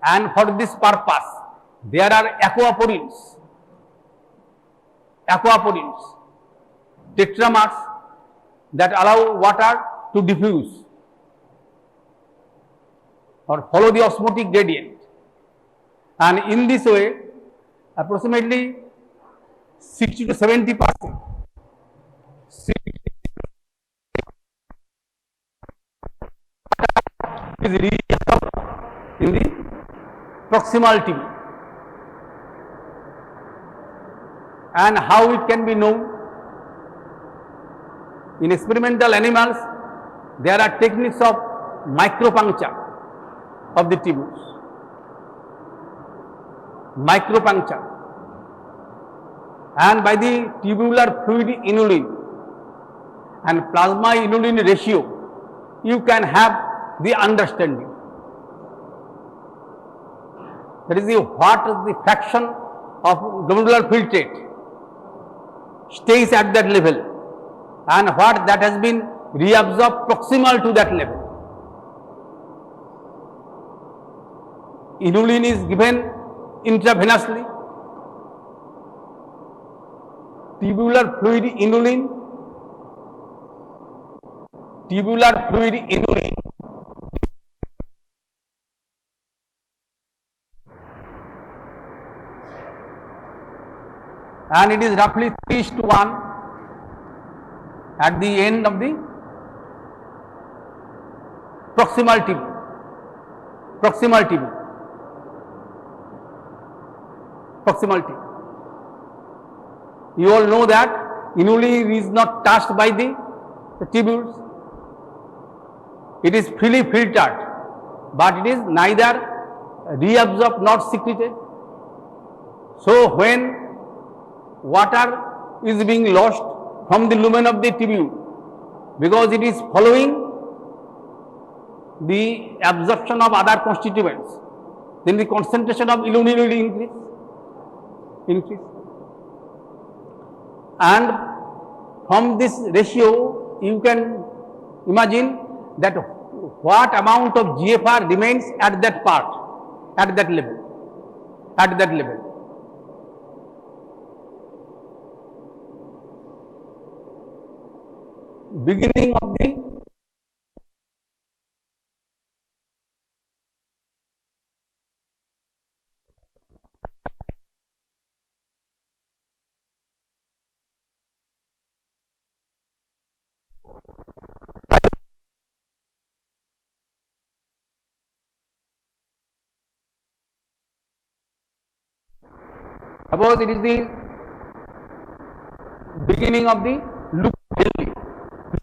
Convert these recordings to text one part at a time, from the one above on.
and for this purpose there are aquaporins, tetramers that allow water to diffuse or follow the osmotic gradient, and in this way approximately 60 to 70% is reabsorbed in the proximal tube. And how it can be known? In experimental animals, there are techniques of micropuncture of the tubules. Micropuncture. And by the tubular fluid inulin and plasma inulin ratio, you can have the understanding. That is what is the fraction of glomerular filtrate stays at that level and what that has been reabsorbed proximal to that level. Inulin is given intravenously. Tubular fluid inulin and it is roughly 3:1 at the end of the proximal tube. You all know that inulin is not touched by the tubules. It is freely filtered, but it is neither reabsorbed nor secreted. So when water is being lost from the lumen of the tubule, because it is following the absorption of other constituents, then the concentration of inulin will increase. And from this ratio, you can imagine that what amount of GFR remains at that part, at that level. Beginning of the suppose it is the beginning of the loop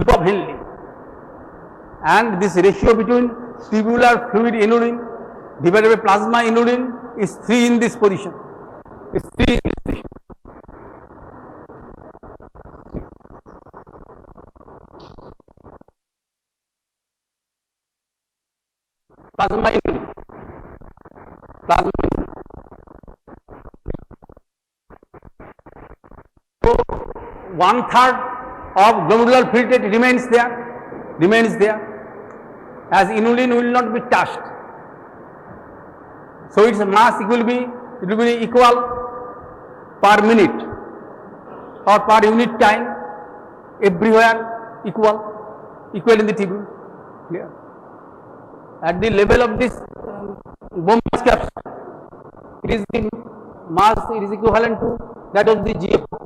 of Henle, and this ratio between tubular fluid inulin divided by plasma inulin is 3 in this position. Plasma inulin. So 1/3 of glomerular filtrate remains there, as inulin will not be touched. So its mass will be equal per minute or per unit time, everywhere equal in the tubule. Clear? At the level of this bone mass capsule, it is the mass, it is equivalent to that of the GFR.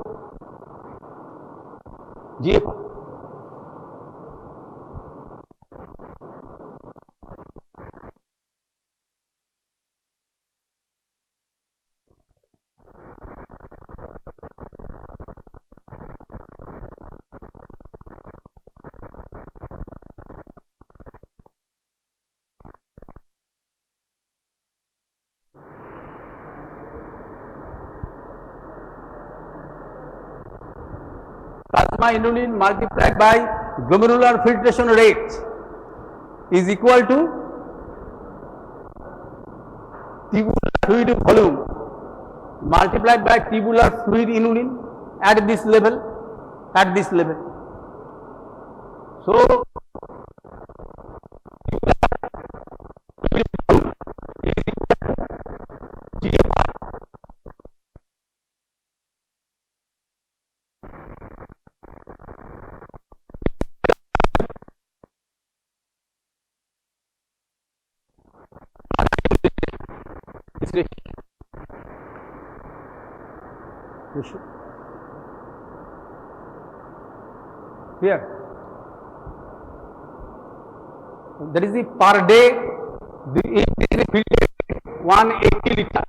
Plasma inulin multiplied by glomerular filtration rate is equal to tubular fluid volume multiplied by tubular fluid inulin at this level. So This ratio. Here, that is the per day, the 180 liter.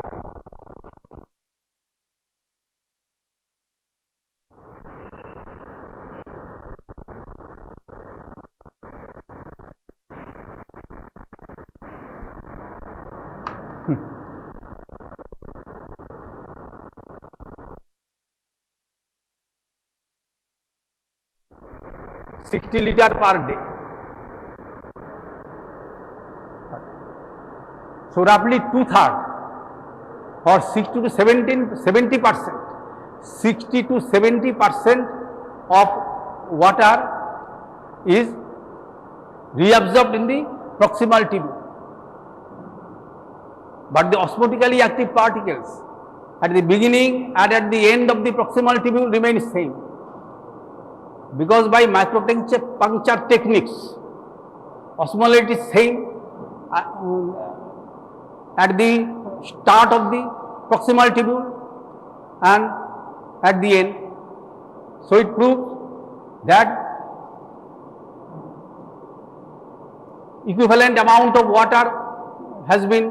$60 liter per day. So roughly 2/3 or 60 to 70%, 60 to 70% of water is reabsorbed in the proximal tubule. But the osmotically active particles at the beginning and at the end of the proximal tubule remain same. Because by micropuncture techniques, osmolality is same at the start of the proximal tubule and at the end. So it proves that equivalent amount of water has been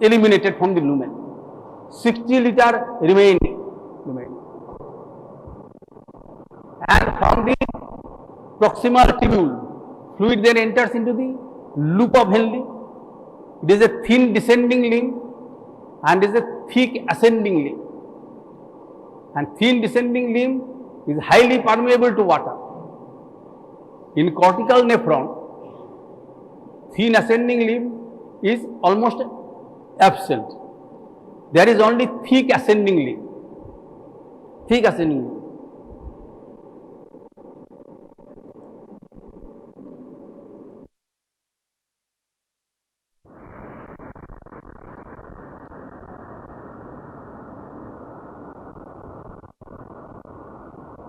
eliminated from the lumen. 60 liter remaining. And from the proximal tubule, fluid then enters into the loop of Henle. It is a thin descending limb and is a thick ascending limb. And thin descending limb is highly permeable to water. In cortical nephron, thin ascending limb is almost absent. There is only thick ascending limb. Thick ascending limb.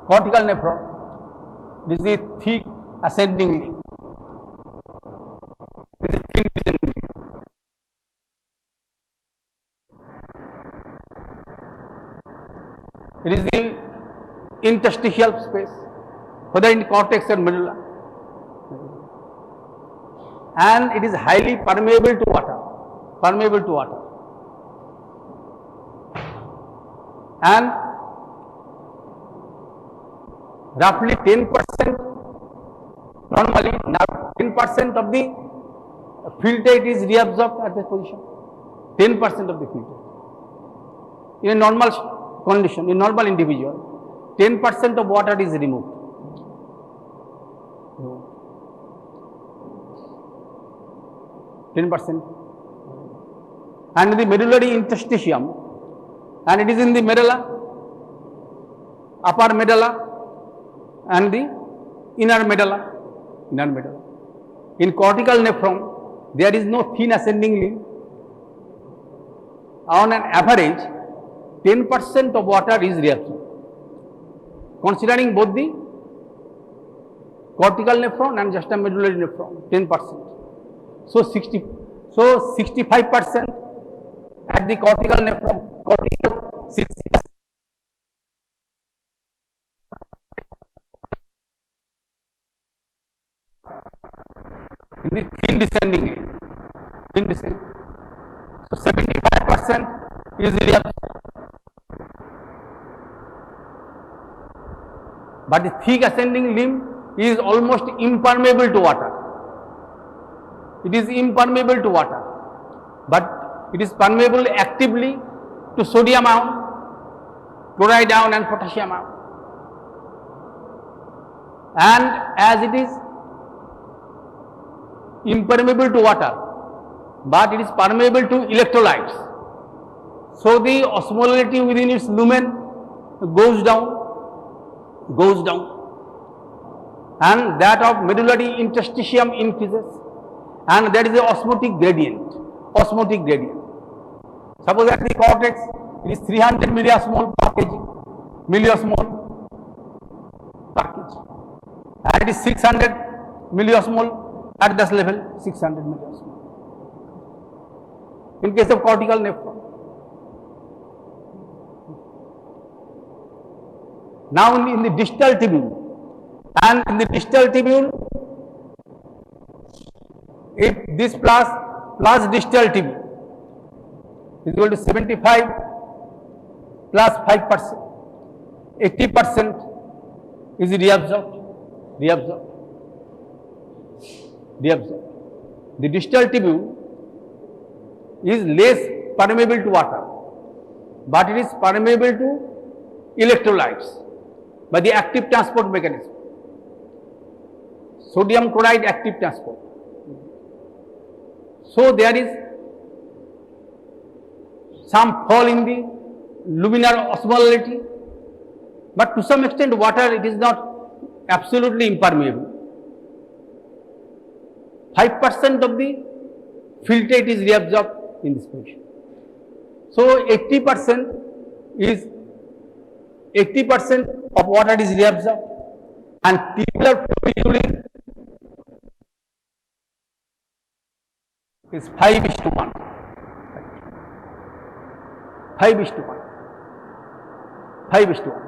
Cortical nephron, this is the thick ascending limb. This is thin descending limb. It is the interstitial space, whether in cortex or medulla, and it is highly permeable to water. And roughly 10%, normally 10% of the filtrate is reabsorbed at this position. 10% of the filtrate. In a normal condition, in normal individual, 10% of water is removed. And the medullary interstitium, and it is in the medulla, upper medulla and the inner medulla. In cortical nephron, there is no thin ascending limb. On an average, 10% of water is reabsorbed. Considering both the cortical nephron and just a medullary nephron, 10%. So 65% at the cortical nephron, cortical 60%. In the thin descending limb. So 75% is reabsorbed. But the thick ascending limb is almost impermeable to water. It is impermeable to water, but it is permeable actively to sodium ion, chloride ion and potassium ion. And as it is impermeable to water, but it is permeable to electrolytes, so the osmolality within its lumen goes down, and that of medullary interstitium increases, and there is a osmotic gradient. Suppose at the cortex it is 300 milliosmol per kg, and it is 600 milliosmol at this level, 600 milliosmol. in case of cortical nephron. Now in the distal tubule, and in the distal tubule, if this plus distal tubule is equal to 75 plus 5%, 80% is reabsorbed. The distal tubule is less permeable to water, but it is permeable to electrolytes by the active transport mechanism. Sodium chloride active transport. So there is some fall in the luminar osmolality, but to some extent water, it is not absolutely impermeable. 5% of the filtrate is reabsorbed in this position. So 80% of water is reabsorbed, and tubular fluid is 5:1. 5:1. 5:1.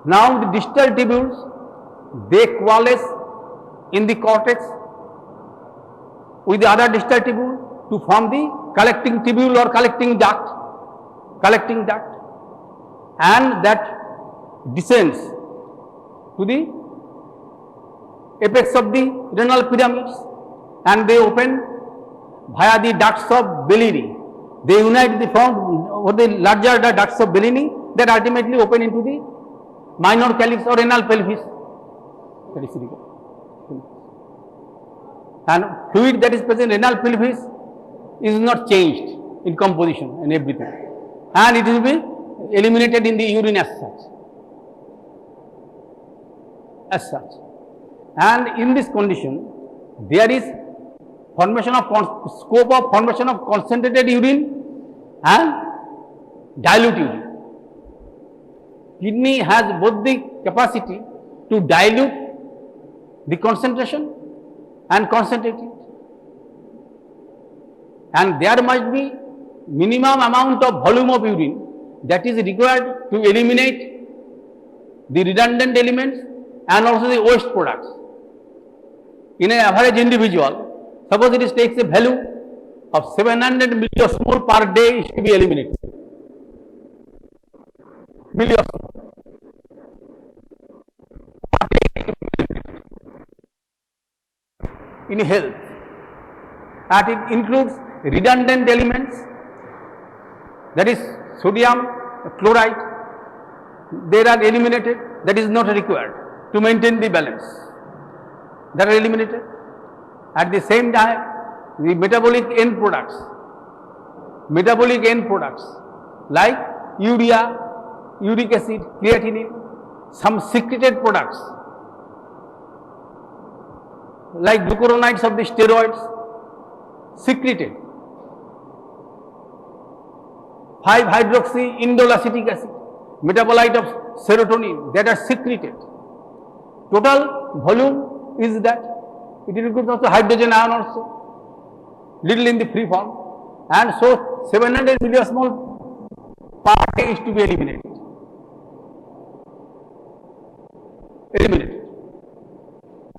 Now the distal tubules, they coalesce in the cortex with the other distal tubule to form the collecting tubule or collecting duct, and that descends to the apex of the renal pyramids, and they open via the ducts of Bellini. They unite the form or the larger ducts of Bellini that ultimately open into the minor calyx or renal pelvis. And fluid that is present in renal pelvis is not changed in composition and everything, and it will be eliminated in the urine as such. And in this condition, there is formation of scope of formation of concentrated urine and dilute urine. Kidney has both the capacity to dilute the concentration and concentrate it, and there must be minimum amount of volume of urine that is required to eliminate the redundant elements and also the waste products. In an average individual, suppose it takes a value of 700 milliosmol per day is to be eliminated. Milliosmol per day in health, and it includes redundant elements, that is sodium chloride, they are eliminated, that is not required to maintain the balance, that are eliminated. At the same time, the metabolic end products like urea, uric acid, creatinine, some secreted products like glucuronides of the steroids, secreted, 5-hydroxy-indolacetic acid, metabolite of serotonin, that are secreted. Total volume is that. It includes also hydrogen ion also, little in the free form, and so 700 milliosmol per day is to be eliminated.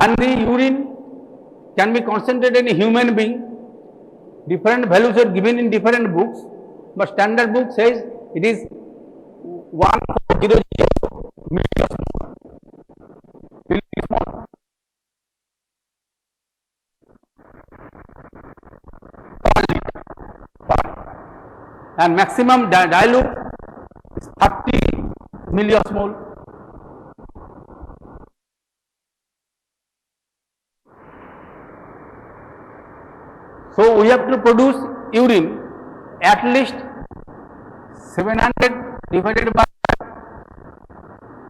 And the urine can be concentrated in a human being. Different values are given in different books, but standard book says it is 1400 milliosmol. And maximum dilute is 30 milliosmol. So we have to produce urine at least 700 divided by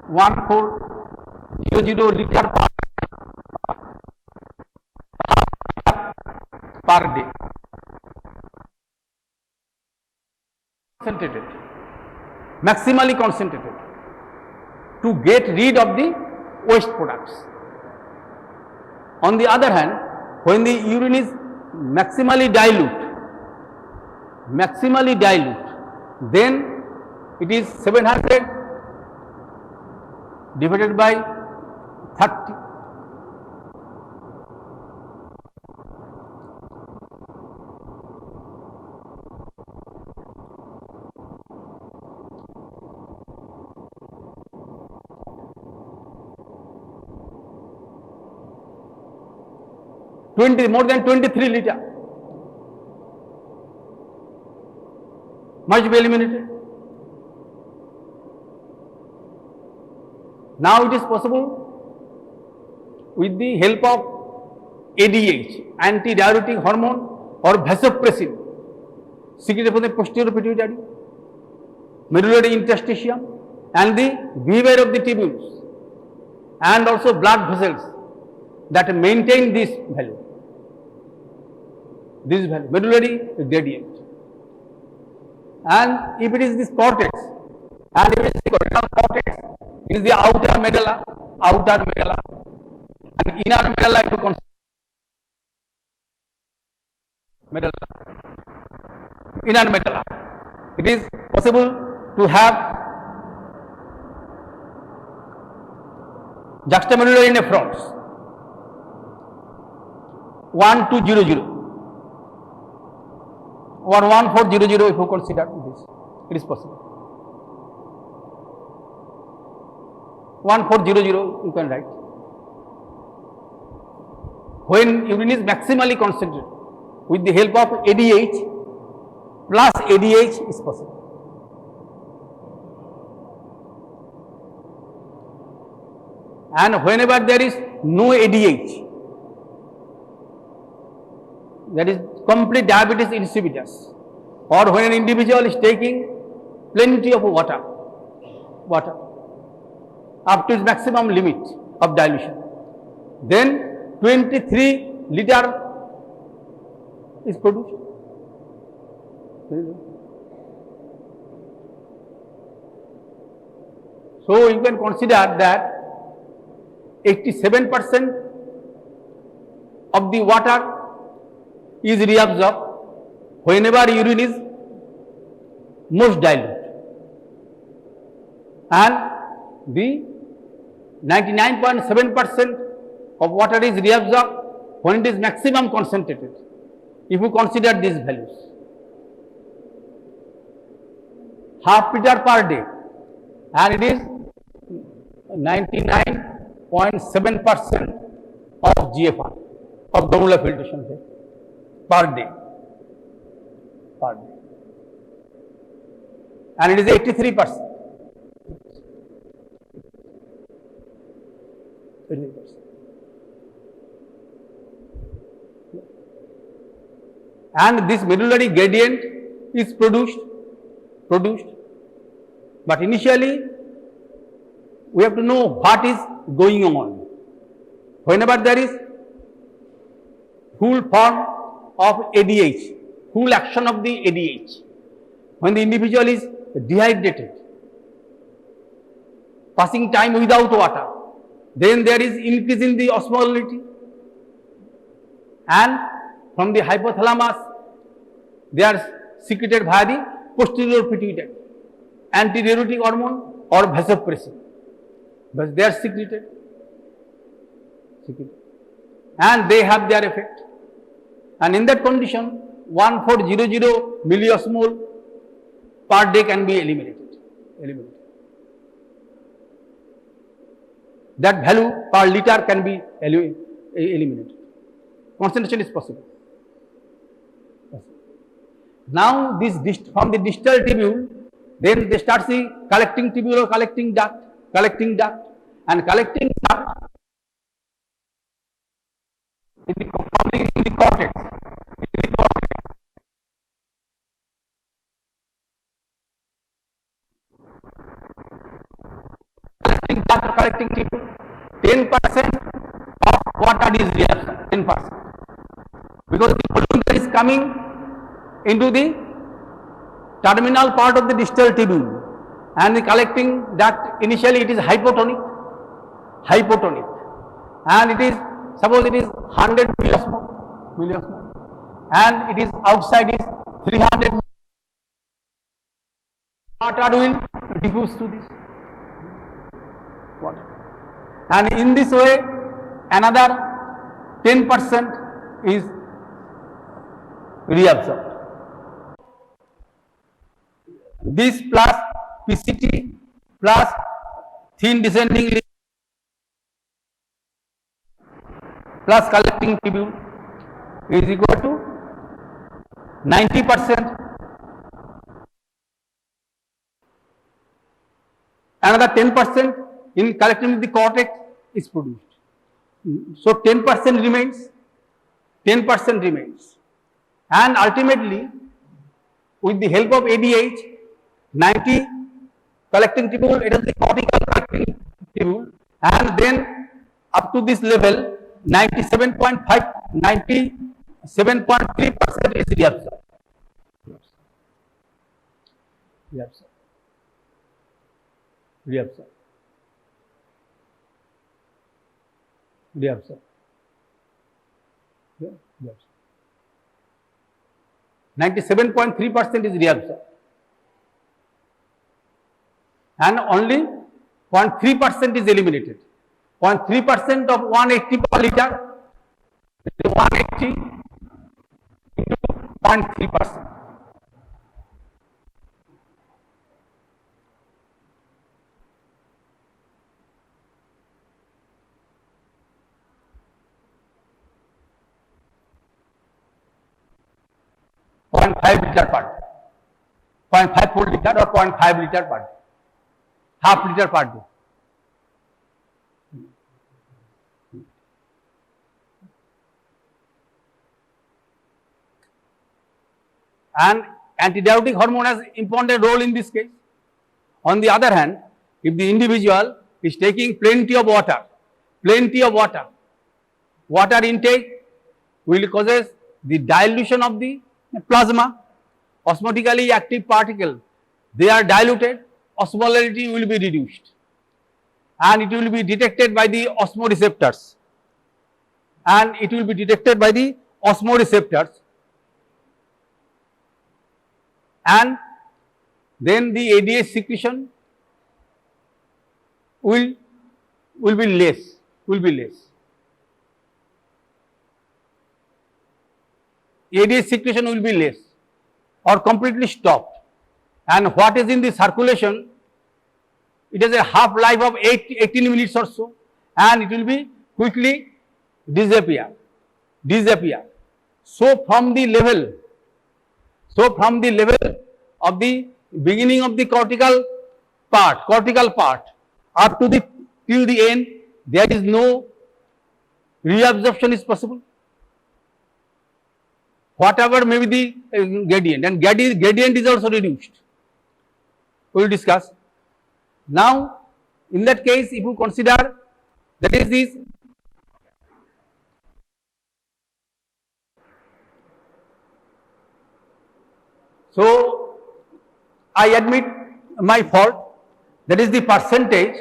1400 liter per day. Concentrated, maximally concentrated, to get rid of the waste products. On the other hand, when the urine is maximally dilute, then it is 700 divided by 30. 20, more than 23 liter must be eliminated. Now it is possible with the help of ADH, antidiuretic hormone or vasopressin, secreted from the posterior pituitary, medullary interstitium, and the behavior of the tubules, and also blood vessels that maintain this value, medullary gradient. And if it is this cortex, and if it is the cortex, it is the outer medulla, and inner medulla, if you consider inner medulla, it is possible to have juxtamedullary nephrons 1200 or 1400 if you consider this, it is possible. 1400 you can write. When urine is maximally concentrated, with the help of ADH plus ADH is possible. And whenever there is no ADH, that is complete diabetes insipidus, or when an individual is taking plenty of water up to its maximum limit of dilution, then 23 liter is produced. So you can consider that 87% of the water is reabsorbed whenever urine is most dilute, and the 99.7% of water is reabsorbed when it is maximum concentrated, if you consider these values. Half liter per day, and it is 99.7% of GFR, of glomerular filtration rate per day, and it is 83%. And this medullary gradient is produced, but initially we have to know what is going on. Whenever there is full form of ADH, full action of the ADH, when the individual is dehydrated, passing time without water, then there is increase in the osmolality, and from the hypothalamus they are secreted via the posterior pituitary, antidiuretic hormone or vasopressin, but they are secreted, and they have their effect, and in that condition 1400 milliosmol per day can be eliminated. That value per liter can be eliminated. Concentration is possible. Now this from the distal tubule, then they start the collecting tubule or collecting duct, and collecting duct in the cortex. Collecting duct or collecting tubule, 10% of water is reabsorbed, 10%, because the pollution that is coming into the terminal part of the distal tubule, and the collecting duct initially it is hypotonic, and it is suppose it is 100 milliosmol, and it is outside is 300. Water will diffuse to this water, and in this way another 10% is reabsorbed. This plus PCT plus thin descending limb plus collecting tubule is equal to 90%. Another 10% in collecting the cortex is produced. So 10% remains, 10% remains, and ultimately with the help of ADH, 90 collecting tubule, it is the cortical collecting tubule, and then up to this level 97.5, 97.3% is reabsorbed. Reabsorbed. 97.3% is reabsorbed, and only 0.3% is eliminated. 0.3% of 180 per liter, 180 into 0.3%. .5 liter per day, 0.54 liter or 0.5 liter per day, half liter per day. And antidiuretic hormone has important role in this case. On the other hand, if the individual is taking plenty of water, water intake will causes the dilution of the plasma. Osmotically active particles, they are diluted, osmolarity will be reduced, and it will be detected by the osmoreceptors, and then the ADH secretion will be less. ADH secretion will be less or completely stopped, and what is in the circulation, it has a half life of 18 minutes or so, and it will be quickly disappear. So from the level of the beginning of the cortical part up to till the end, there is no reabsorption is possible. Whatever may be the gradient, and gradient is also reduced. We will discuss. Now, in that case, if you consider that is this, so I admit my fault. That is the percentage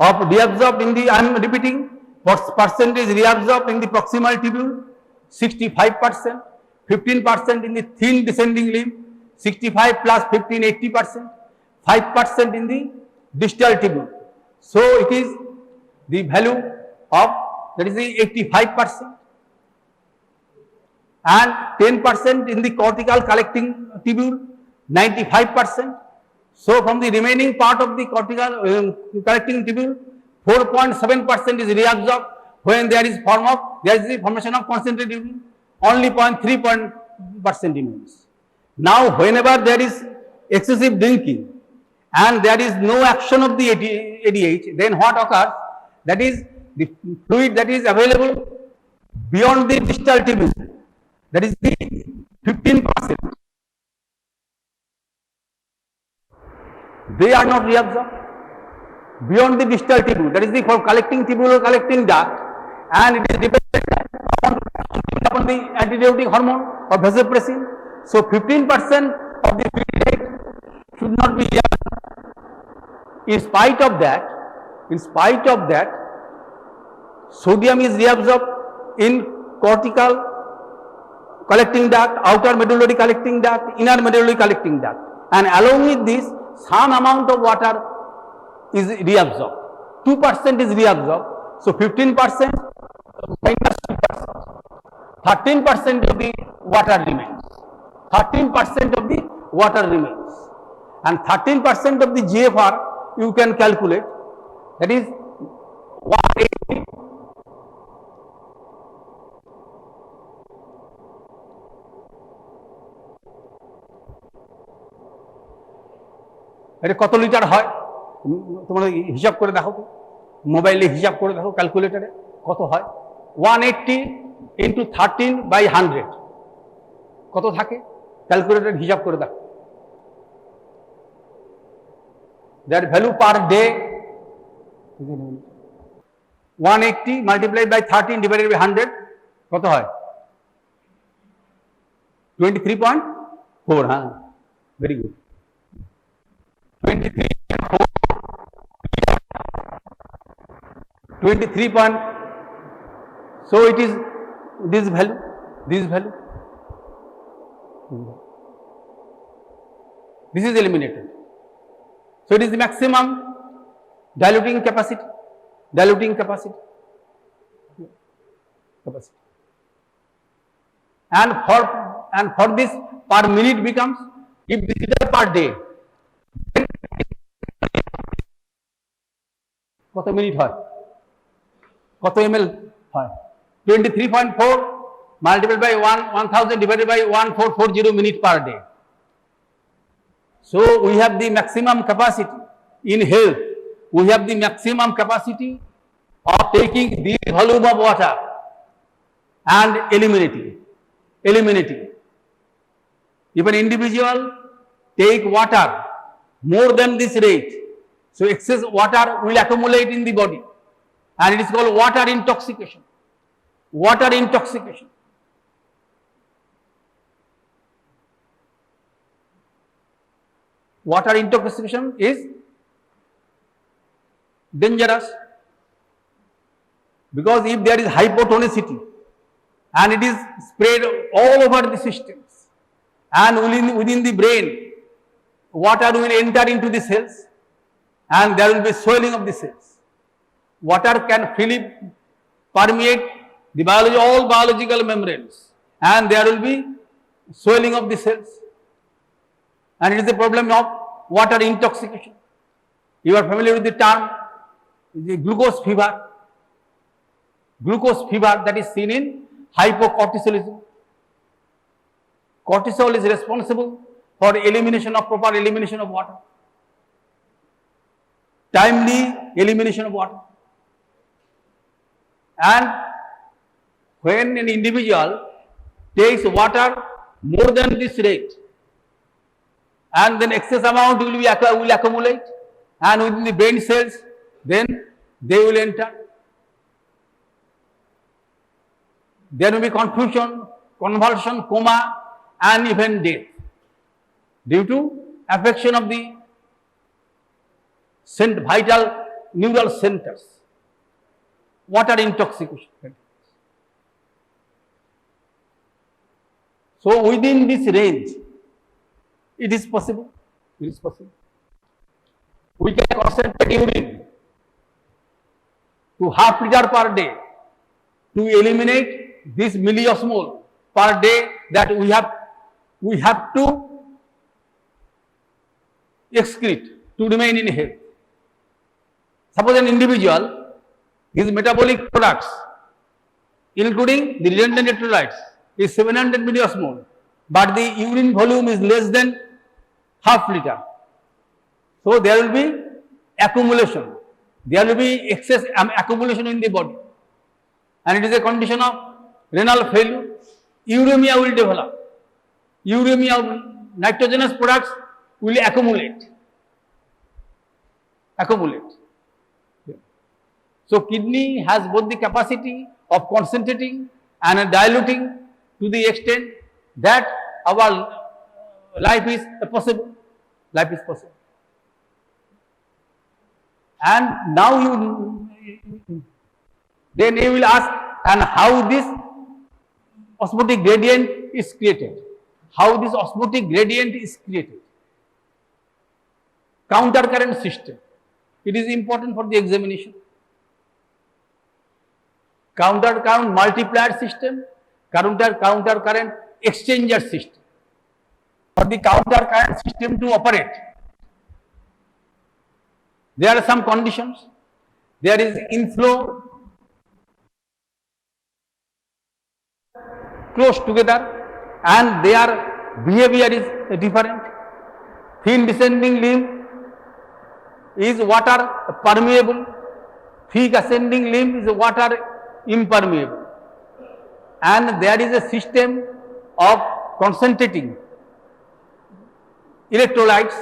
of reabsorbed in the, I am repeating, percentage reabsorbed in the proximal tubule, 65%, 15% in the thin descending limb, 65 plus 15, 80%, 5% in the distal tubule. So it is the value of, that is the 85%, and 10% in the cortical collecting tubule, 95%. So from the remaining part of the cortical collecting tubule, 4.7% is reabsorbed when there is the formation of concentrated urine. Only 0.3% remains. Now, whenever there is excessive drinking and there is no action of the ADH, then what occurs? That is the fluid that is available beyond the distal tubule, that is the 15%. They are not reabsorbed beyond the distal tubule, that is the for collecting tubule or collecting duct, and it is dependent upon the antidiuretic hormone or vasopressin. So 15% of the fluid should not be reabsorbed. In spite of that, Sodium is reabsorbed in cortical collecting duct, outer medullary collecting duct, inner medullary collecting duct, and along with this, some amount of water is reabsorbed. 2% is reabsorbed, so 15% minus 2%. 13% of the water remains. 13% of the water remains, and 13% of the GFR you can calculate. That is 180. এটা কত litre হয় তোমরা হিসাব করে দেখো, মোবাইলে হিসাব করে দেখো, ক্যালকুলেটরে কত হয়। 180 into 13/100 কত থাকে, ক্যালকুলেটর হিসাব করে দেখো। That value per day 180 multiplied by 13 divided by 100 কত হয়? 23.4. হ্যাঁ, very good. 23 point. So it is this value, this value. This is eliminated. So it is the maximum diluting capacity. Diluting capacity. And for this per minute becomes, if this is per day, কত minute হয়, কত ml হয়? 23.4 multiplied by 1000 divided by 1440 minute per day. So we have the maximum capacity in health. We have the maximum capacity of taking the volume of water and eliminating. If an individual take water more than this rate, so excess water will accumulate in the body, and it is called water intoxication. Water intoxication. Water intoxication is dangerous, because if there is hypotonicity and it is spread all over the systems, and within the brain, water will enter into the cells and there will be swelling of the cells. Water can freely permeate the all biological membranes, and there will be swelling of the cells, and it is a problem of water intoxication. You are familiar with the term, the glucose fever. Glucose fever that is seen in hypocortisolism. Cortisol is responsible for proper elimination of water, timely elimination of water. And when an individual takes water more than this rate, and then excess amount will accumulate, and within the brain cells, then they will enter. There will be confusion, convulsion, coma, and even death due to affection of the vital neural centers. Water intoxication. So within this range, it is possible. It is possible. We can concentrate urine to half liter per day to eliminate this milliosmol per day that we have to excrete to remain in health. Suppose an individual, his metabolic products, including the redundant electrolytes, is 700 milliosmol, but the urine volume is less than half liter. So there will be accumulation. There will be excess accumulation in the body, and it is a condition of renal failure. Uremia will develop. Uremia, nitrogenous products will accumulate. So kidney has both the capacity of concentrating and diluting to the extent that our life is possible. Life is possible. And now Then you will ask, and how this osmotic gradient is created? How this osmotic gradient is created? Counter current system. It is important for the examination. Counter current multiplier system, counter current exchanger system. For the counter current system to operate, there are some conditions. There is inflow close together, and their behavior is different. Thin descending limb is water permeable, thick ascending limb is water impermeable, and there is a system of concentrating electrolytes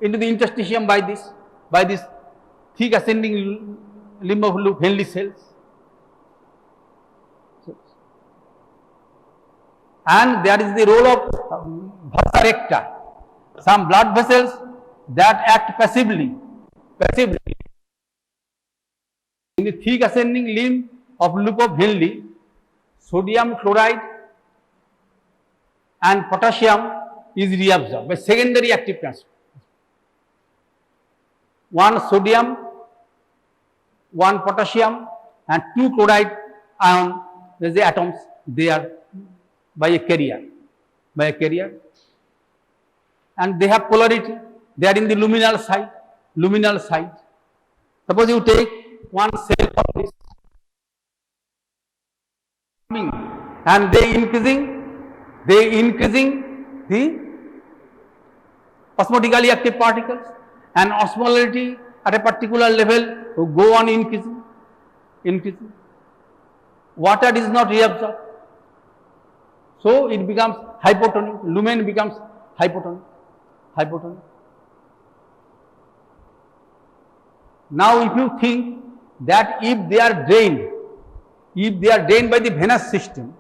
into the interstitium by this thick ascending limb of Henle cells. And there is the role of vasa recta, some blood vessels that act passively in the thick ascending limb of loop of Henle. Sodium chloride and potassium is reabsorbed by secondary active transfer. One sodium, one potassium, and two chloride ion, the atoms, they are by a carrier, and they have polarity. They are in the luminal side. Suppose you take one cell of this, and they increasing the osmotically active particles, and osmolarity at a particular level will go on increasing. Water is not reabsorbed, so it becomes hypotonic. Lumen becomes hypotonic. Now, if you think that if they are drained by the venous system,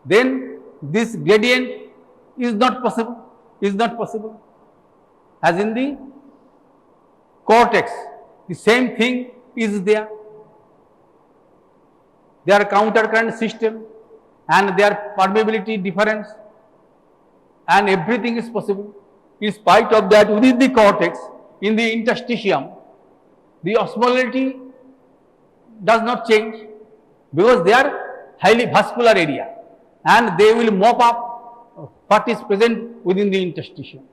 then this gradient is not possible. As in the cortex, the same thing is there. Their counter current system and their permeability difference, and everything is possible. In spite of that, within the cortex, in the interstitium, the osmolarity does not change, because they are highly vascular area, and they will mop up what is present within the interstitium.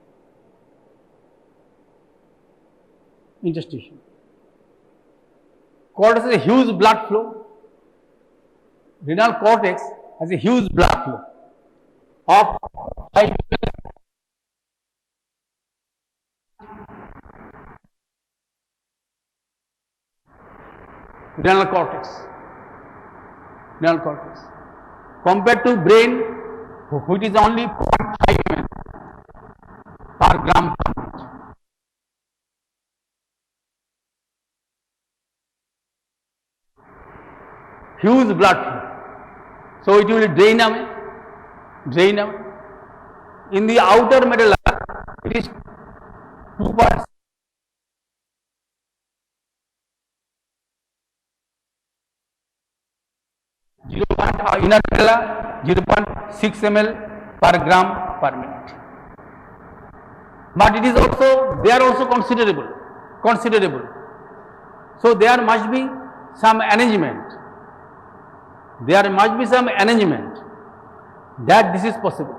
Cortex has a huge blood flow. Renal cortex has a huge blood flow of 5 renal cortex compared to brain, which is only 0.5 ml per gram per minute. Huge blood flow, so it will drain away. In the outer medulla, it is 2.6 inner medulla 0.6 ml per gram per minute. But it is also, they are also considerable. So there must be some arrangement. That this is possible.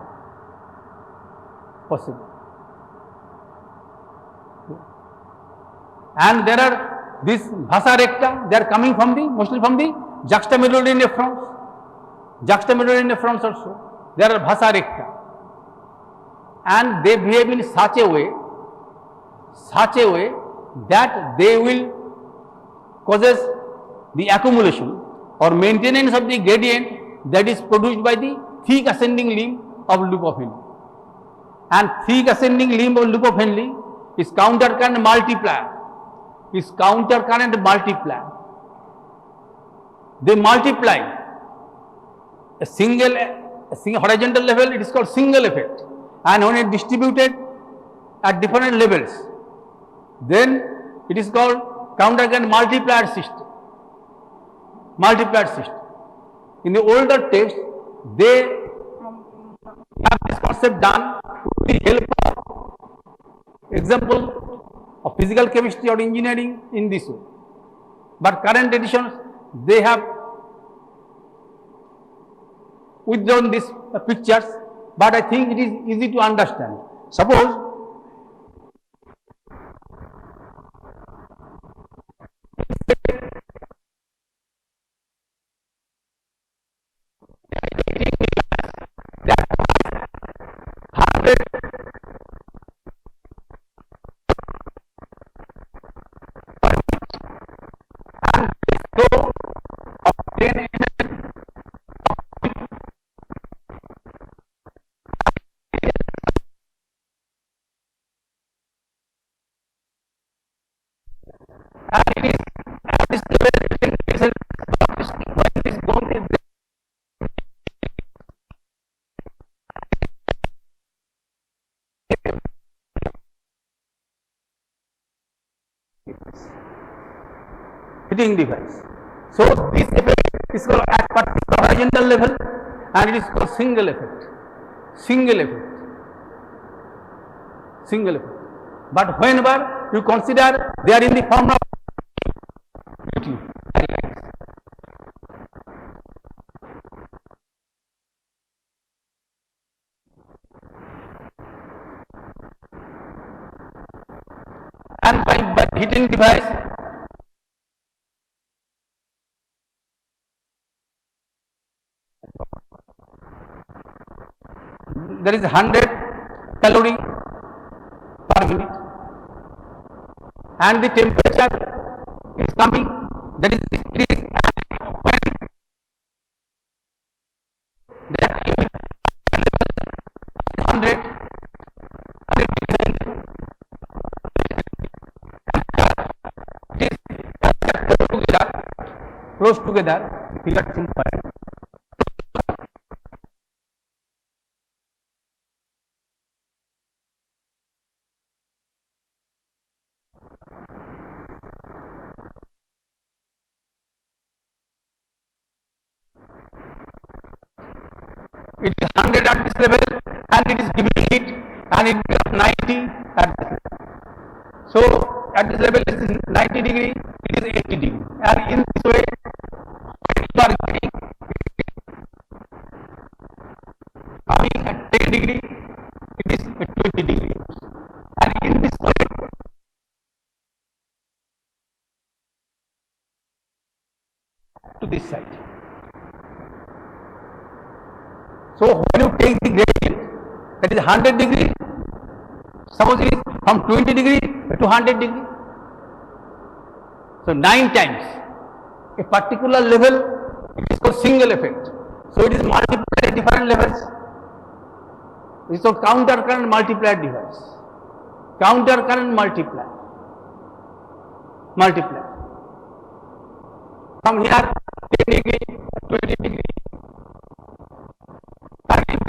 And there are this vasa recta, they are coming mostly from the juxtamedullary nephrons also. There are vasa recta, and they behave in such a way that they will causes the accumulation or maintenance of the gradient that is produced by the thick ascending limb of loop of Henle. And thick ascending limb of loop of Henle is counter current multiplier. They multiply a single horizontal level, it is called single effect, and when it distributed at different levels, then it is called counter-current multiplier system. Multiplier system. In the older text, they have this concept done with the help of example of physical chemistry or engineering in this way. But current editions, they have withdrawn these pictures, but I think it is easy to understand. Suppose heating device. So this effect is called at particular horizontal level and it is called single effect. Single effect. Single effect. But whenever you consider they are in the form of and by heating device there is 100 calorie per minute and the temperature is coming, that is increasing when that 100 close together, figure simple. It is 100 at this level and it is giving it and it becomes 90 at this level. So at this level it is 90 degree, it is 80 degree, and in this way you are getting coming at 10 degree, it is 20 degree, and in this way to this side. So when you take the gradient, that is 100 degree, suppose it is from 20 degree to 100 degree. So 9 times a particular level, it is called single effect. So it is multiplied at different levels. It is called counter current multiplier device. Counter current multiplier. Multiplier. From here 10 degree, 20 degree. And in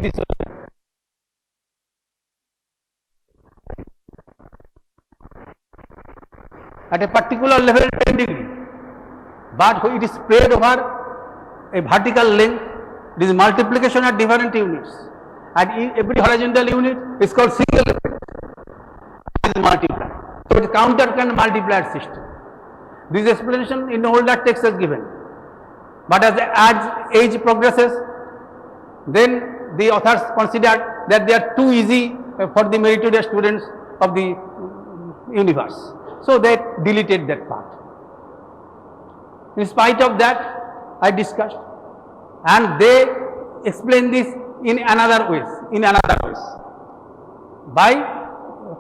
this way. At a particular level 10 degree, but it is spread over a vertical length, it is multiplication at different units, and every horizontal unit is called single effect. It is multiplier. So it is counter current multiplier system. This explanation in older text is given, but as age progresses, then the authors considered that they are too easy for the meritorious students of the universe. So they deleted that part. In spite of that, I discussed, and they explain this in another ways, by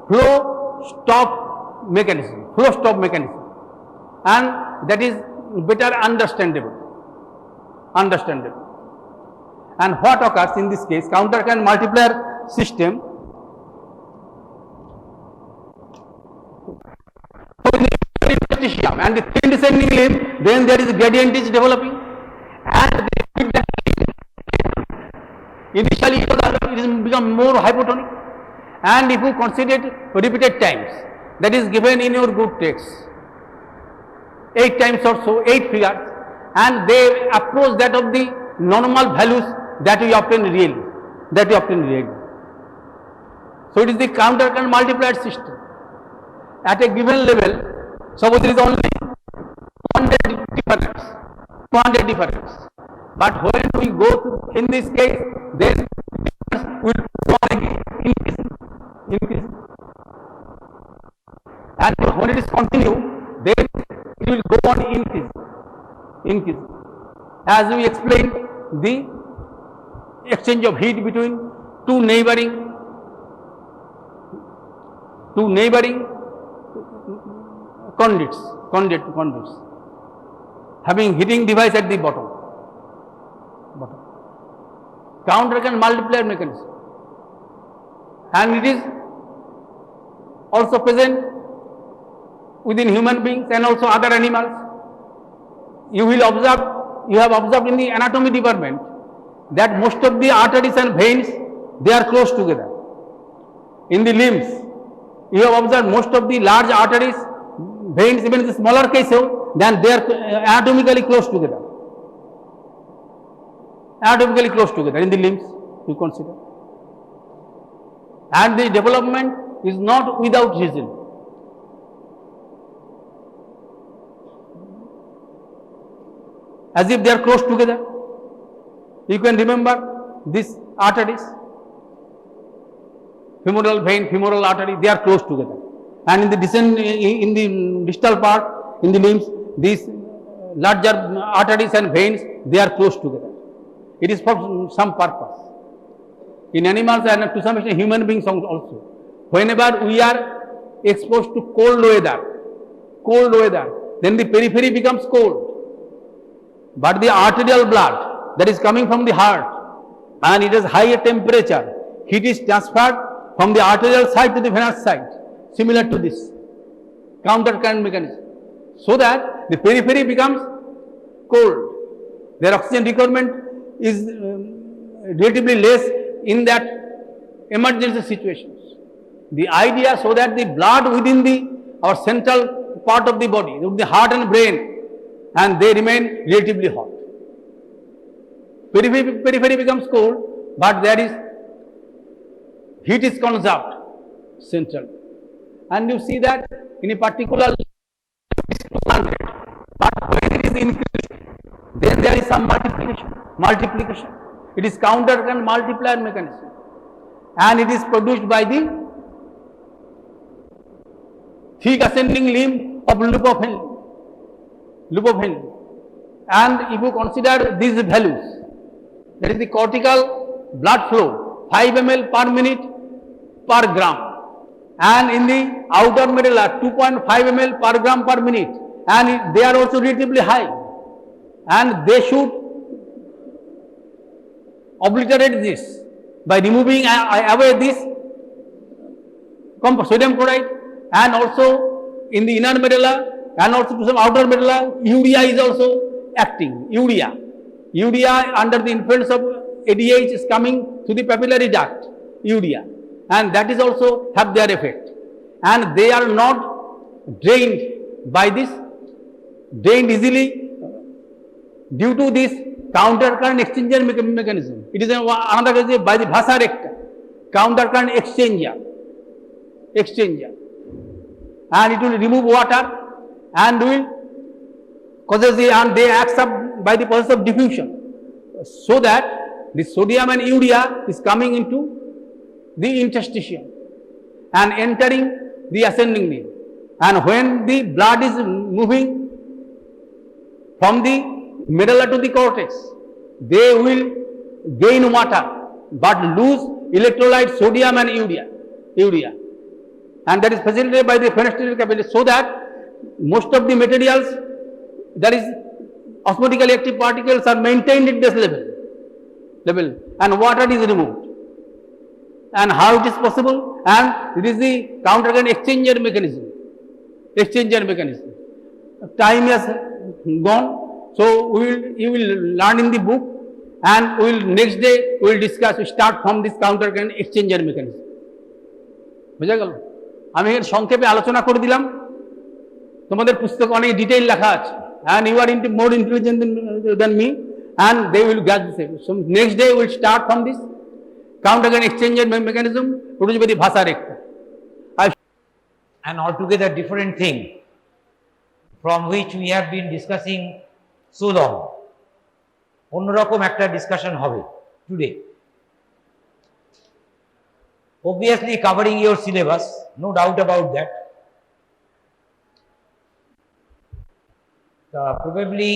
flow stop mechanism, and that is better understandable. And what occurs in this case, counter current multiplier system. And the thin descending limb, then there is a gradient is developing, and initially it is become more hypotonic, and if you consider it repeated times, that is given in your good text. 8 times or so, 8 figures, and they approach that of the normal values that we obtain really. So it is the counter current multiplier system. At a given level, suppose there is only 200 difference. But when we go to, in this case, then we will increase. And when it is continued, then it will go on increase. As we explained, the exchange of heat between two neighboring conduits, having heating device at the bottom. Counter current multiplier mechanism, and it is also present within human beings and also other animals. You have observed in the anatomy department that most of the arteries and veins, they are close together. In the limbs, you have observed most of the large arteries, veins, even in the smaller case, then they are anatomically close together. In the limbs, you consider. And the development is not without reason. As if they are close together. You can remember these arteries, femoral vein, femoral artery, they are close together. And in the distal part, in the limbs, these larger arteries and veins, they are close together. It is for some purpose. In animals and to some extent human beings also. Whenever we are exposed to cold weather, then the periphery becomes cold. But the arterial blood that is coming from the heart, and it has higher temperature, heat is transferred from the arterial side to the venous side, similar to this counter current mechanism, so that the periphery becomes cold. Their oxygen requirement is relatively less in that emergency situations. The idea so that the blood within our central part of the body, the heart and brain, and they remain relatively hot. Periphery becomes cold, but there is heat is conserved central. And you see that in a particular 200, but when it is increased, then there is some multiplication. It is counter current multiplier mechanism, and it is produced by the thick ascending limb of loop of Henle. And if you consider these values, that is the cortical blood flow 5 ml per minute per gram, and in the outer medulla 2.5 ml per gram per minute, and they are also relatively high, and they should obliterate this by removing away this sodium chloride, and also in the inner medulla and also to some outer medulla, urea is also acting. Urea under the influence of ADH is coming to the papillary duct, urea, and that is also have their effect, and they are not drained easily due to this counter current exchanger mechanism. It is another case by the vasa recta, counter current exchanger, and it will remove water and will causes and they acts up by the process of diffusion, so that the sodium and urea is coming into the interstitium and entering the ascending limb, and when the blood is moving from the medulla to the cortex, they will gain water but lose electrolyte sodium and urea, and that is facilitated by the fenestrial capillary, so that most of the materials, that is osmotically active particles, are maintained at this level and water is removed. And how it is possible? And it is the counter current exchanger mechanism. Time has gone, so you will learn in the book, and next day we will discuss. We start from this counter current exchanger mechanism. बुझा गया? আমি এর সংক্ষেপে আলোচনা করে দিলাম, তোমাদের পুস্তকে অনেক ডিটেইল লেখা আছে, and you are more intelligent than me, and they will get this. So next day we will start from this count again exchange mechanism produced by the vasa recta. An altogether different thing from which we have been discussing so long. অন্যরকম একটা discussion হবে today, obviously covering your syllabus, no doubt about that. Probably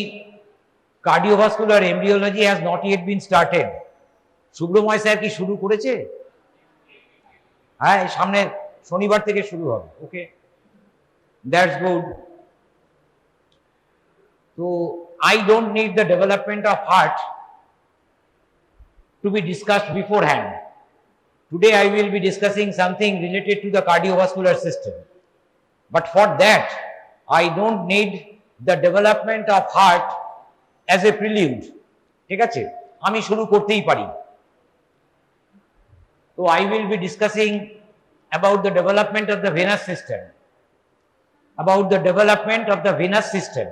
cardiovascular embryology has not yet been started. Subramoy sir কি শুরু করেছে? হ্যাঁ, সামনে শনিবার থেকে শুরু হবে। Okay, that's good. So I don't need the development of heart to be discussed beforehand. Today I will be discussing something related to the cardiovascular system. But for that, I don't need the development of heart as a prelude. ঠিক আছে, আমি শুরু করতেই পারি। So I will be discussing about the development of the venous system. About the development of the venous system.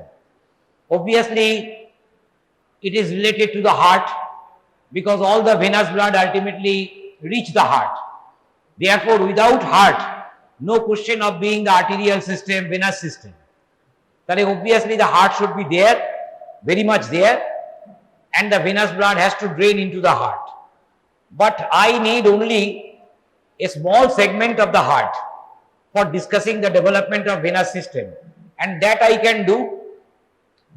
Obviously, it is related to the heart because all the venous blood ultimately reach the heart. Therefore, without heart, no question of being the arterial system, venous system. That obviously the heart should be there, very much there, and the venous blood has to drain into the heart. But I need only a small segment of the heart for discussing the development of venous system, and that I can do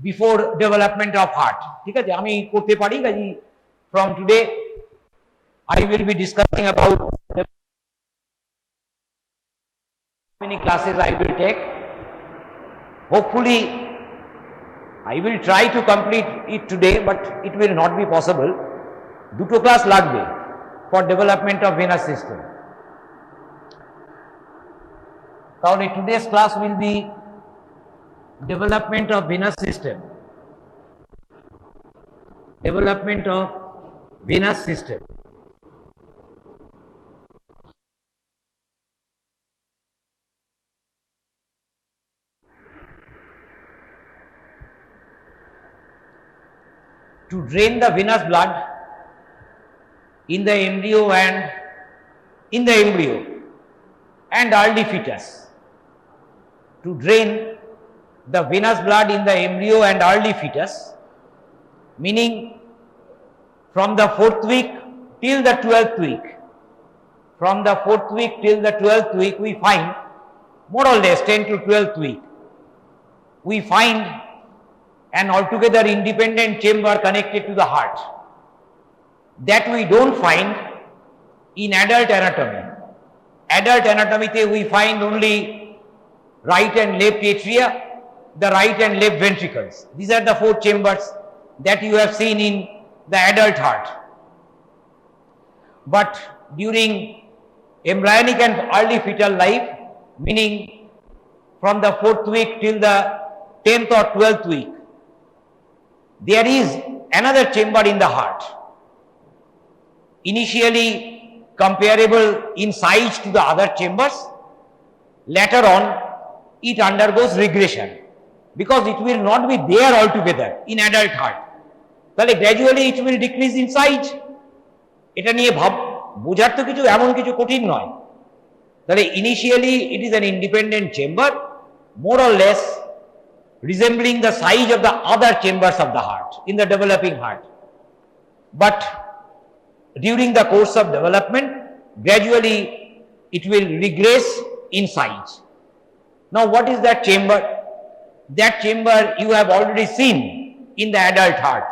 before development of heart. ঠিক আছে, আমি করতে পারি। কাজে from today I will be discussing about how many classes I will take. Hopefully I will try to complete it today, but it will not be possible. দুটো class লাগবে for development of venous system. তাহলে today's class will be development of venous system. Development of venous system. To drain the venous blood in the embryo and early fetus. To drain the venous blood in the embryo and early fetus, meaning from the 4th week till the 12th week. From the 4th week till the 12th week, we find more or less 10 to 12th week, we find an altogether independent chamber connected to the heart that we don't find in adult anatomy. Adult anatomy we find only right and left atria, the right and left ventricles. These are the 4 chambers that you have seen in the adult heart. But during embryonic and early fetal life, meaning from the 4th week till the 10th or 12th week, there is another chamber in the heart, initially comparable in size to the other chambers. Later on, it undergoes regression because it will not be there altogether in adult heart. তাহলে gradually it will decrease in size. এটা নিয়ে বোঝার তো কিছু এমন কিছু কঠিন নয়। তাহলে initially it is an independent chamber, more or less resembling the size of the other chambers of the heart in the developing heart. But during the course of development, gradually it will regress in size. Now, what is that chamber? That chamber you have already seen in the adult heart.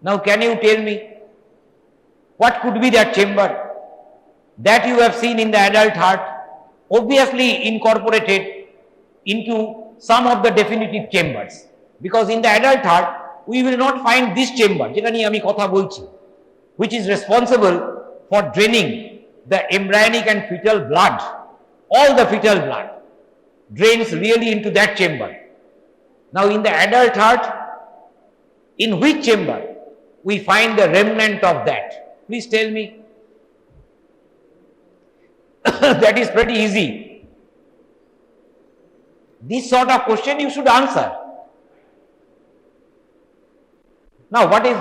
Now, can you tell me what could be that chamber that you have seen in the adult heart, obviously incorporated into some of the definitive chambers? Because in the adult heart, we will not find this chamber, যেটা নিয়ে আমি কথা বলছি, which is responsible for draining the embryonic and fetal blood. All the fetal blood drains really into that chamber. Now, in the adult heart, in which chamber we find the remnant of that? Please tell me. That is pretty easy. This sort of question you should answer. Now what is,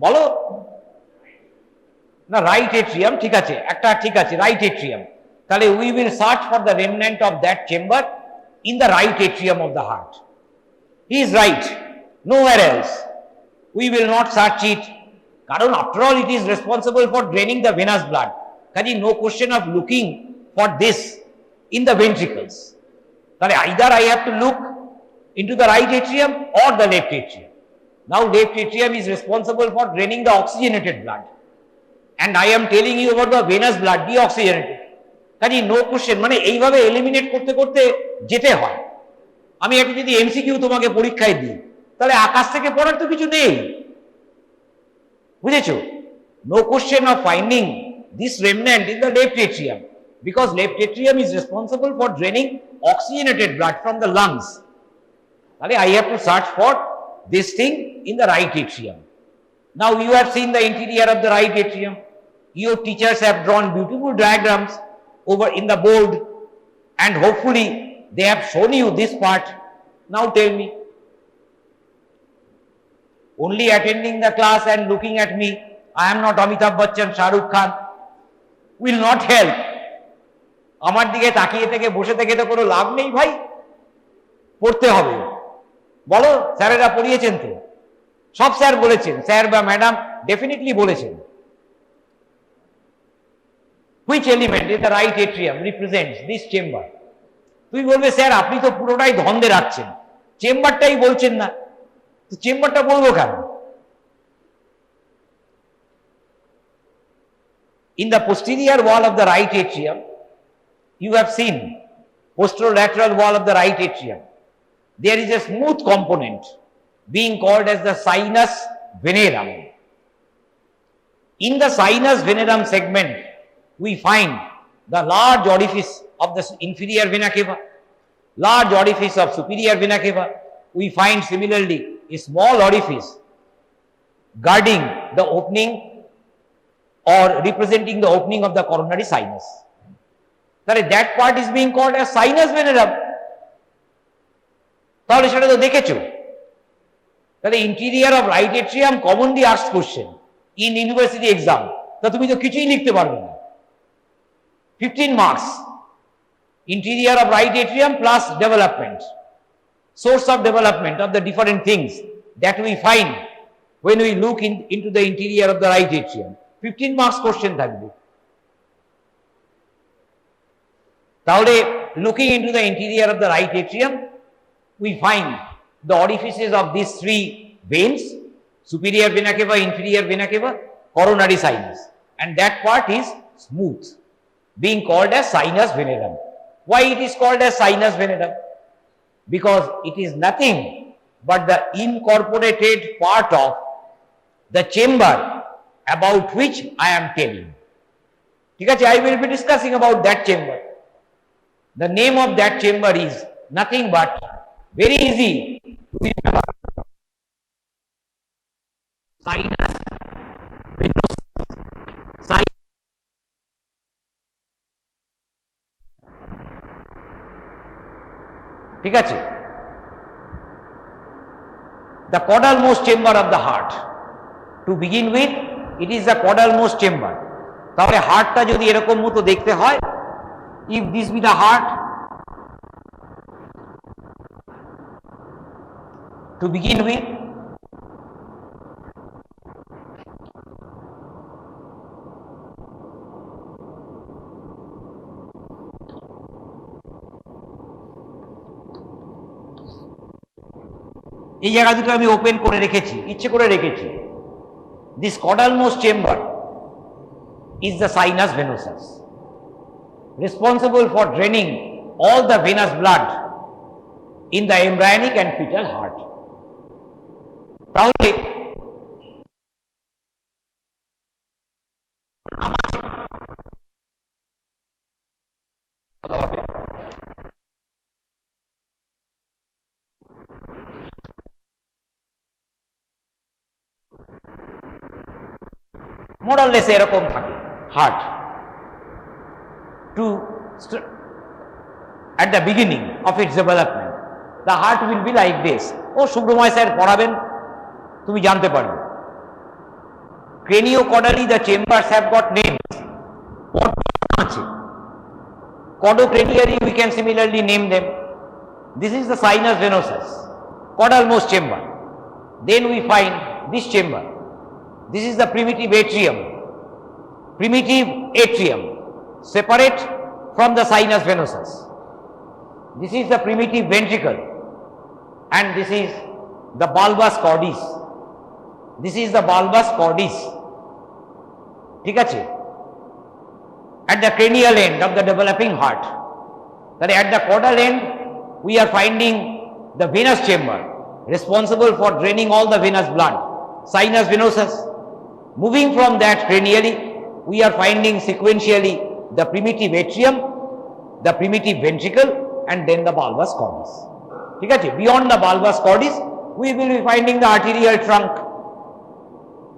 বলো না, right atrium, ঠিক আছে, একটা ঠিক আছে, right atrium, তাহলে we will search for the remnant of that chamber in the right atrium of the heart. He is right, nowhere else. We will not search it, কারণ after all it is responsible for draining the venous blood. কাজে no question of looking for this in the ventricles. তাহলে either I have to look into the right atrium or the left atrium. Now left atrium is responsible for draining the oxygenated blood, and I am telling you about the venous blood, deoxygenated. কাজে no question, মানে এইভাবে eliminate করতে করতে যেতে হয়। আমি একটা যদি এমসিকিউ তোমাকে পরীক্ষায় দিই, তাহলে আকাশ থেকে পড়ার তো কিছু নেই, বুঝেছো? No question of finding this remnant in the left atrium, because left atrium is responsible for draining oxygenated blood from the lungs. তাহলে I have to search for this thing in the right atrium. Now you have seen the interior of the right atrium. Your teachers have drawn beautiful diagrams over in the board, and hopefully they have shown you this part. Now tell me, only attending the class and looking at me, I am not Amitabh Bachchan, Shah Rukh Khan, will not help. আমার দিকে তাকিয়ে থেকে বসে থেকে তো কোনো লাভ নেই ভাই, পড়তে হবে। বলো, স্যারেরা পড়িয়েছেন তো? সব স্যার বলেছেন, স্যার বা ম্যাডাম ডেফিনেটলি বলেছেন। Which element in the right atrium represents this chamber? তুই বলবে স্যার আপনি তো পুরোটাই ধন্দে রাখছেন, চেম্বারটাই বলছেন না, তো চেম্বারটা বলবো কেন? In the posterior wall of the right atrium, you have seen posterolateral wall of the right atrium, there is a smooth component being called as the sinus venerum. In the sinus venerum segment, we find the large orifice of the inferior vena cava, large orifice of superior vena cava. We find similarly a small orifice guarding the opening or representing the opening of the coronary sinus. That part is being called as sinus venerum. তাহলে সেটা তো দেখেছো। তাহলে interior of right atrium commonly asked question in university exam, তা তুমি তো কিছুই লিখতে পারবে না। 15 marks, interior of right atrium plus development, source of development of the different things that we find when we look into the interior of the right atrium. 15 marks question থাকবে। তাহলে looking into the interior of the right atrium, we find the orifices of these three veins, superior vena cava, inferior vena cava, coronary sinus, and that part is smooth, being called as sinus venerum. Why it is called as sinus venerum? Because it is nothing but the incorporated part of the chamber about which I am telling. ঠিক আছে, I will be discussing about that chamber. The name of that chamber is nothing but, very easy to remember, sinus venerum. ঠিক আছে, the caudalmost chamber of the heart. To begin with, it is the caudalmost chamber. তাহলে হার্টটা যদি এরকম মতো দেখতে হয়, if this be the heart, to begin with, এই জায়গা দুটো আমি ওপেন করে রেখেছি, ইচ্ছে করে রেখেছি। This caudalmost chamber is the sinus venosus, responsible for draining all the venous blood in the embryonic and fetal heart. তাহলে মোরাললেস এরকম থাকে heart. To at the beginning of its development. The heart will be like this. ও Subramoy sir পড়াবেন, তুমি জানতে পারবে। Craniocaudally the chambers have got names. Caudocranially we can similarly name them. This is the sinus venosus, caudalmost chamber. Then we find this chamber. This is the primitive atrium. Primitive atrium, separate from the sinus venosus. This is the primitive ventricle, and this is the bulbus cordis. This is the bulbus cordis. ঠিক আছে? At the cranial end of the developing heart, that at the caudal end we are finding the venous chamber responsible for draining all the venous blood, sinus venosus. Moving from that cranially, we are finding sequentially the primitive atrium, the primitive ventricle, and then the bulbus cordis. ঠিক আছে? Beyond the bulbus cordis, we will be finding the arterial trunk.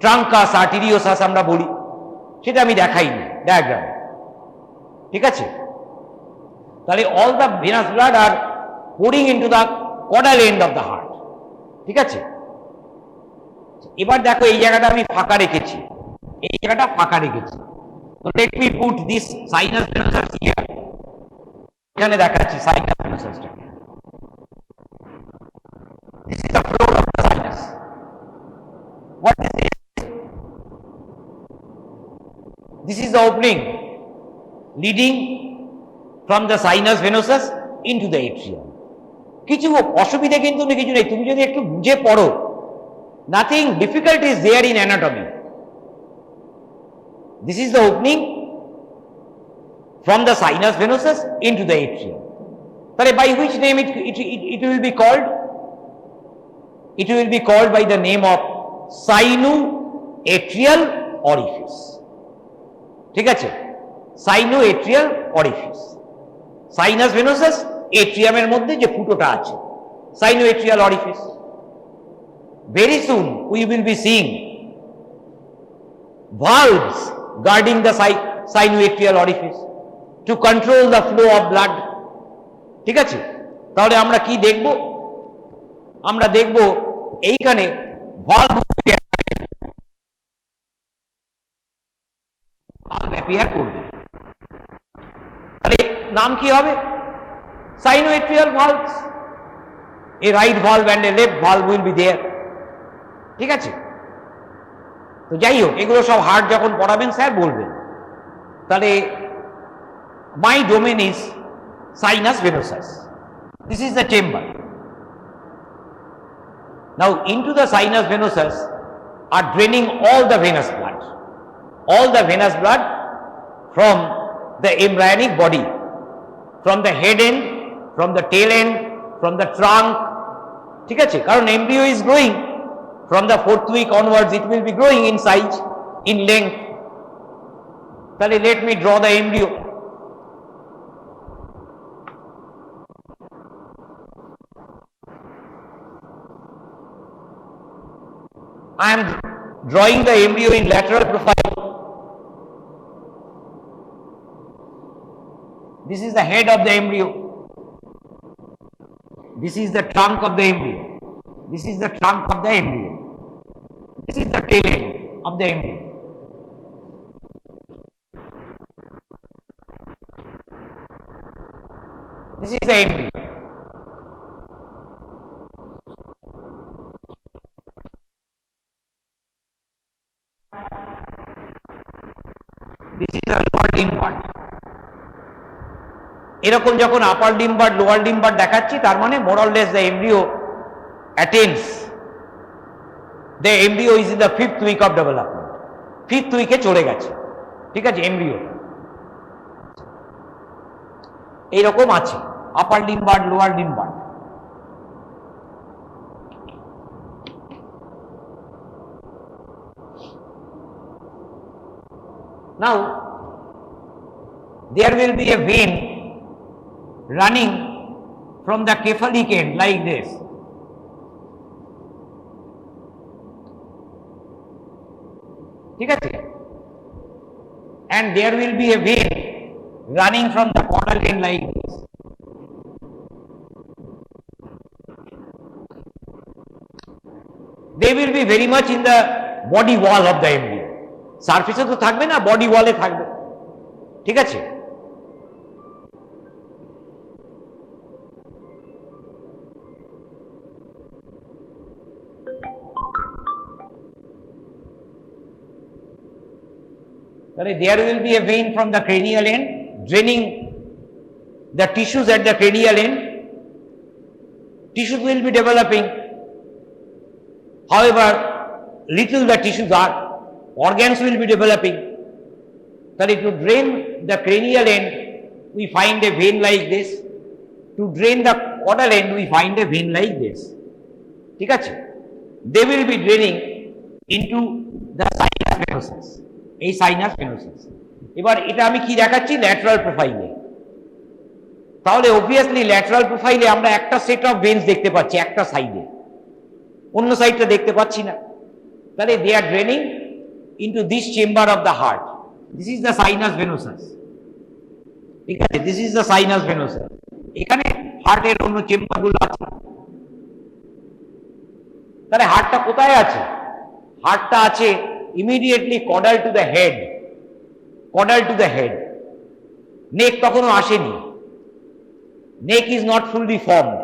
Truncus arteriosus আমরা বলি, সেটা আমি দেখাইনি ডায়াগ্রামে। ঠিক আছে? তাহলে all the venous blood are pouring into the caudal end of the heart. ঠিক আছে? এবার দেখো এই জায়গাটা আমি ফাঁকা রেখেছি, এই জায়গাটা ফাঁকা রেখেছি। তো let me put this sinus venosus here. এখানে দেখাচ্ছি sinus venosusটা। This is the floor of the sinus. What is this? This is the opening leading from the sinus venosus into the atrium. কিছু অসুবিধা কিন্তু কিছু নেই, তুমি যদি একটু বুঝে পড়ো, nothing difficult is there in anatomy. This is the opening from the sinus venosus into the atrium. But by which name it will be called? It will be called by the name of sinuatrial orifice. ঠিক আছে? Sinuatrial orifice. Sinus venosus atriumer মধ্যে যে ফুটোটা আছে, sinuatrial orifice. Very soon we will be seeing valves guarding the sinuatrial orifice to control the flow of blood. ঠিক আছে? তাহলে আমরা কি দেখব? আমরা দেখব এইখানে valve অ্যাপিয়ার করবে। তাহলে নাম কি হবে? Sinuatrial valves. A right valve and a left valve will be there. ঠিক আছে? তো যাই হোক, এগুলো সব হার্ট যখন পড়াবেন স্যার বলবেন। তাহলে my domain is sinus venosus. This is the chamber. Now into the sinus venosus are draining all the venous blood. All the venous blood from the embryonic body, from the head end, from the tail end, from the trunk. ঠিক আছে? কারণ embryo is growing from the 4th week onwards, it will be growing in size, in length. তাহলে let me draw the embryo. I am drawing the embryo in lateral profile. This is the head of the embryo. This is the trunk of the embryo. This is the trunk of the embryo. This is the tail end of the embryo. This is the embryo. This is the lower limb part. এরকম যখন আপার limb part, lower limb part দেখাচ্ছি, তার মানে more or less the embryo attains. The embryo is in the 5th week of development. 5th week এ চলে গেছে। ঠিক আছে? embryo এইরকম আছে, আপার limb part, lower limb part. Now there will be a vein running from the cephalic end like this. ঠিক আছে? And there will be a vein running from the caudal end like this. they will be very much in the body wall of the embryo. সারফেসে তো থাকবে না, body ওয়ালে থাকবে, ঠিক আছে। There will be a vein from the cranial end draining the tissues at the cranial end. Tissues will be developing. However little the tissues are, organs will be developing. To drain the cranial end, we find a vein like this. To drain the caudal end, we find a vein like this. ঠিক আছে? They will be draining into the sinus venosus. এই sinus venosus. এবার এটা আমি কি দেখাচ্ছি, lateral প্রোফাইলে। তাহলে অবভিয়াসলি ল্যাটারাল প্রোফাইলে আমরা একটা সেট অফ ভেন্স দেখতে পাচ্ছি একটা সাইডে, অন্য সাইডটা দেখতে পাচ্ছি না। তাহলে they are draining into this chamber of the heart. This is the sinus venosus, ঠিক আছে, this is the sinus venosus. এখানে হার্টের অন্য চেম্বারগুলো আছে। তাহলে হার্টটা কোথায় আছে? হার্টটা আছে immediately caudal to the head, caudal to the head. Neck তখনও আসেনি, neck is not fully formed,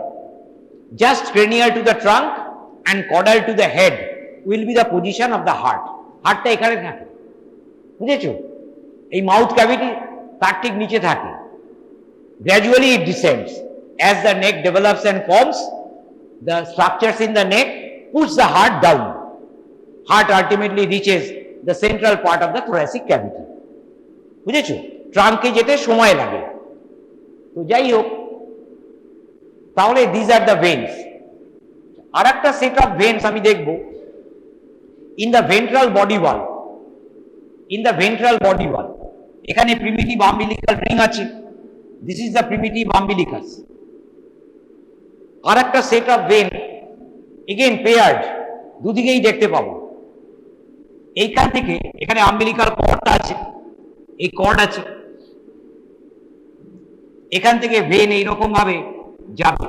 just cranial to the trunk and caudal to the head will be the position of the heart. হার্টটা এখানে থাকে, বুঝেছো? এই mouth cavity তার ঠিক নিচে থাকে। Gradually it descends as the neck develops and forms, the structures in the neck push the heart down. Heart ultimately reaches the central part of the thoracic cavity. বুঝেছো? ট্রাঙ্কে যেতে সময় লাগে। তো যাই হোক, তাহলে these are the veins. আর একটা set of veins আমি দেখব in the ventral body wall. In the ventral body wall, এখানে primitive umbilical ring আছে। This is the primitive umbilicus. আর একটা set of vein, again paired, দুদিকেই দেখতে পাবো। এইখান থেকে এখানে আম্বিলিকাল কর্ডটা আছে, এই কর্ড আছে, এখান থেকে ভেন এইরকম ভাবে যাবে।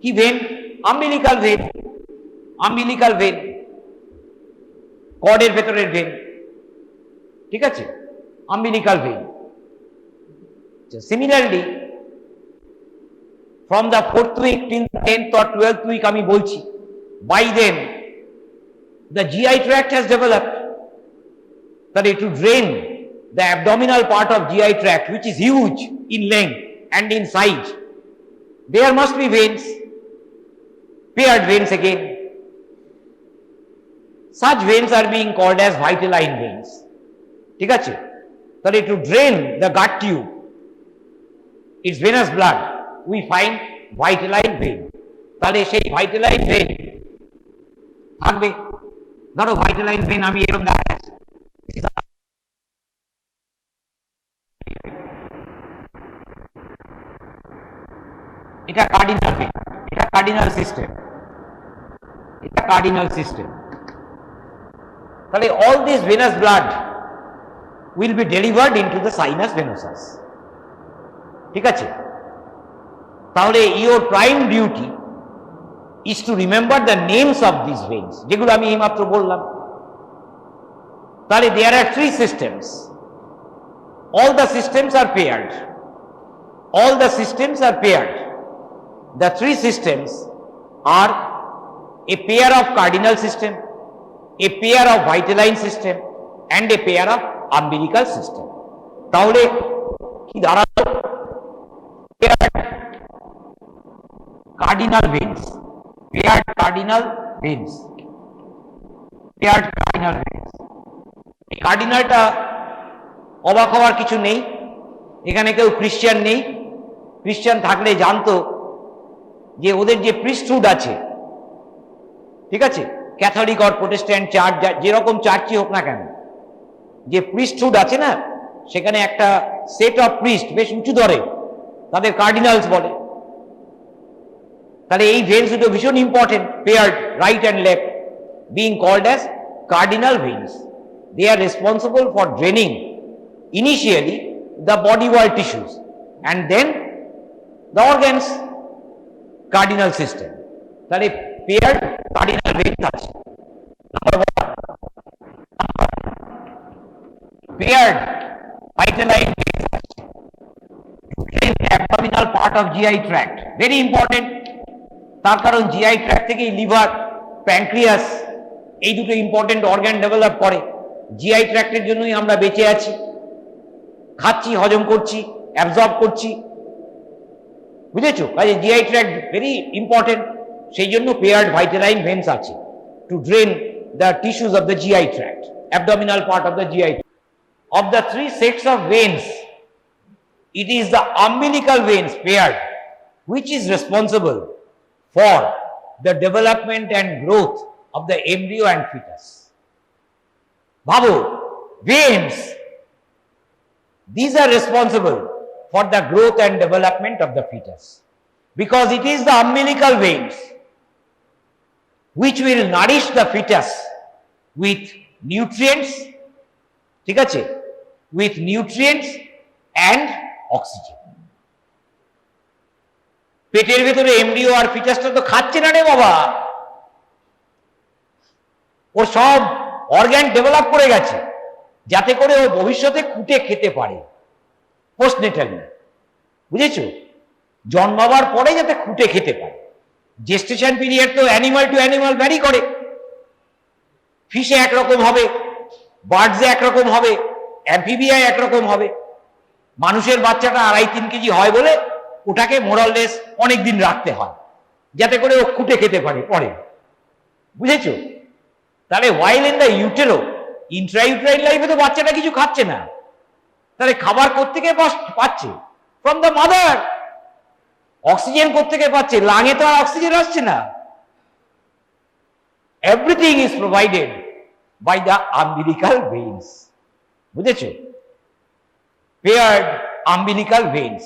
কি vein? Umbilical vein, umbilical vein, কর্ডের ভেতরের ভেন, ঠিক আছে, umbilical vein. Similarly from the 4th week till 10th or 12th week আমি বলছি, by then the GI tract has developed, that to drain the abdominal part of GI tract, which is huge in length and in size, there must be veins, paired veins again. Such veins are being called as vitelline veins, ঠিক আছে। তাহলে to drain the gut tube, its venous blood, we find vitelline vein. তাহলে সেই vitelline vein থাকবে। ধরো vitelline vein আমি এরকম দেখাচ্ছি, এটা কার্ডিনাল ভেন, এটা কার্ডিনাল সিস্টেম, এটা কার্ডিনাল সিস্টেম। তাহলে all this venous blood will be delivered into the sinus venosus, ঠিক আছে। তাহলে your prime duty is to remember the names of these veins, যেগুলো আমি এইমাত্র বললাম। তাহলে there are 3 systems, all the systems are paired, all the systems are paired. The 3 systems are a pair of cardinal system, a pair of vitelline system and a pair of umbilical system. তাহলে কি দাঁড়ালো? cardinal veins, paired cardinal veins, paired cardinal veins. এই কার্ডিনালটা অবাক হওয়ার কিছু নেই, এখানে কেউ খ্রিস্টান নেই। খ্রিস্টান থাকলে জানতো যে ওদের যে প্রিস্টহুড আছে, ঠিক আছে, ক্যাথলিক আর প্রোটেস্ট্যান্ট চার্চ, যেরকম চার্চই হোক না কেন, যে প্রিস্টহুড আছে না, সেখানে একটা সেট অফ প্রিস্ট বেশ উঁচু ধরে, তাদের কার্ডিনালস বলে। তাহলে এই ভেন্স দুটো ভীষণ important, paired right and left, being called as cardinal veins. They are responsible for draining initially the body wall tissues and then the organs, cardinal system. তাহলে পেয়ার্ড কার্ডিনাল ভেন্স আছে। Paired vitalized abdominal part of GI tract, very important। তার কারণ GI tract থেকেই liver, pancreas এই দুটো important organ develop করে। GI ট্র্যাক্টের জন্যই আমরা বেঁচে আছি, খাচ্ছি, হজম করছি, অ্যাবজর্ব করছি, বুঝেছো? কাজে জিআই ট্র্যাক্ট ভেরি ইম্পর্টেন্ট, সেই জন্য পেয়ার্ড ভাইটালাইন ভেন্স আছে to drain the tissues of the GI tract, abdominal part of the GI. Of the three sets of veins, it is the umbilical veins paired which is responsible for the development and growth of the embryo and fetus. Bhavu, veins, these are responsible for the growth and development of the fetus, because it is the umbilical veins which will nourish the fetus with nutrients, ঠিক আছে, with nutrients and oxygen। পেটের ভেতরে embryo আর ফিটাসটা তো খাচ্ছে না রে বাবা, ওর সব অর্গান ডেভেলপ করে গেছে যাতে করে ও ভবিষ্যতে খুঁটে খেতে পারে পোস্টনেটালি, বুঝেছো? জন্মাবার পরে যাতে খুঁটে খেতে পারে। জেস্টেশন পিরিয়ড তো অ্যানিমাল টু অ্যানিমাল ভ্যারি করে, ফিশে একরকম হবে, বার্ডসে একরকম হবে, অ্যাম্ফিবিয়ায় একরকম হবে। মানুষের বাচ্চাটা 2.5-3 কেজি হয় বলে ওটাকে মোরাললেস অনেকদিন রাখতে হয় যাতে করে ও খুঁটে খেতে পারে পরে, বুঝেছো? তাহলে ওয়াইল ইন দ্য ইউটেরো, ইন্ট্রাইউট্রাইন লাইফে তো বাচ্চাটা কিছু খাচ্ছে না, তাহলে খাবার কোত্থেকে পাচ্ছে? From the mother. অক্সিজেন কোত্থেকে পাচ্ছে? লাঙে তো আর অক্সিজেন আসছে না। Everything is provided by the umbilical veins, বুঝেছো? পেয়ার্ড umbilical veins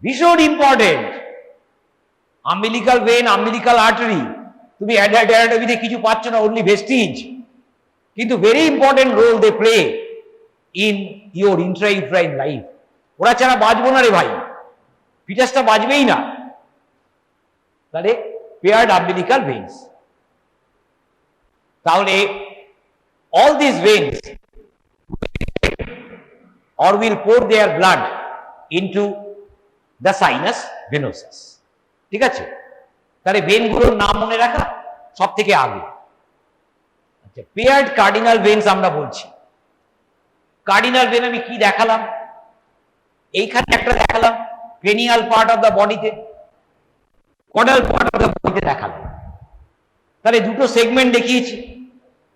ভীষণ important. umbilical vein, umbilical artery, তুমি অ্যাডাল্ট অ্যানাটমিতে কিছু পাচ্ছ না, অনলি ভেস্টিজ, কিন্তু very important role they play in your intrauterine life. ওরা ছাড়া বাঁচবো না রে ভাই, ফিটাসটা বাঁচবেই না। তাহলে পেয়ার্ড umbilical veins। তাহলে all these veins or will pour their blood into the sinus venosus, ঠিক আছে? তাহলে ভেনগুলোর নাম মনে রাখা সব থেকে আগে। আচ্ছা, পেয়ার্ড কার্ডিনাল ভেন্স আমরা বলছি। কার্ডিনাল ভেন আমি কি দেখালাম? এইখানে একটা দেখালাম ক্রেনিয়াল পার্ট অফ দ্য বডিতে, কডাল পার্ট অফ দ্য বডিতে দেখালাম। তাহলে দুটো সেগমেন্ট দেখিয়েছি।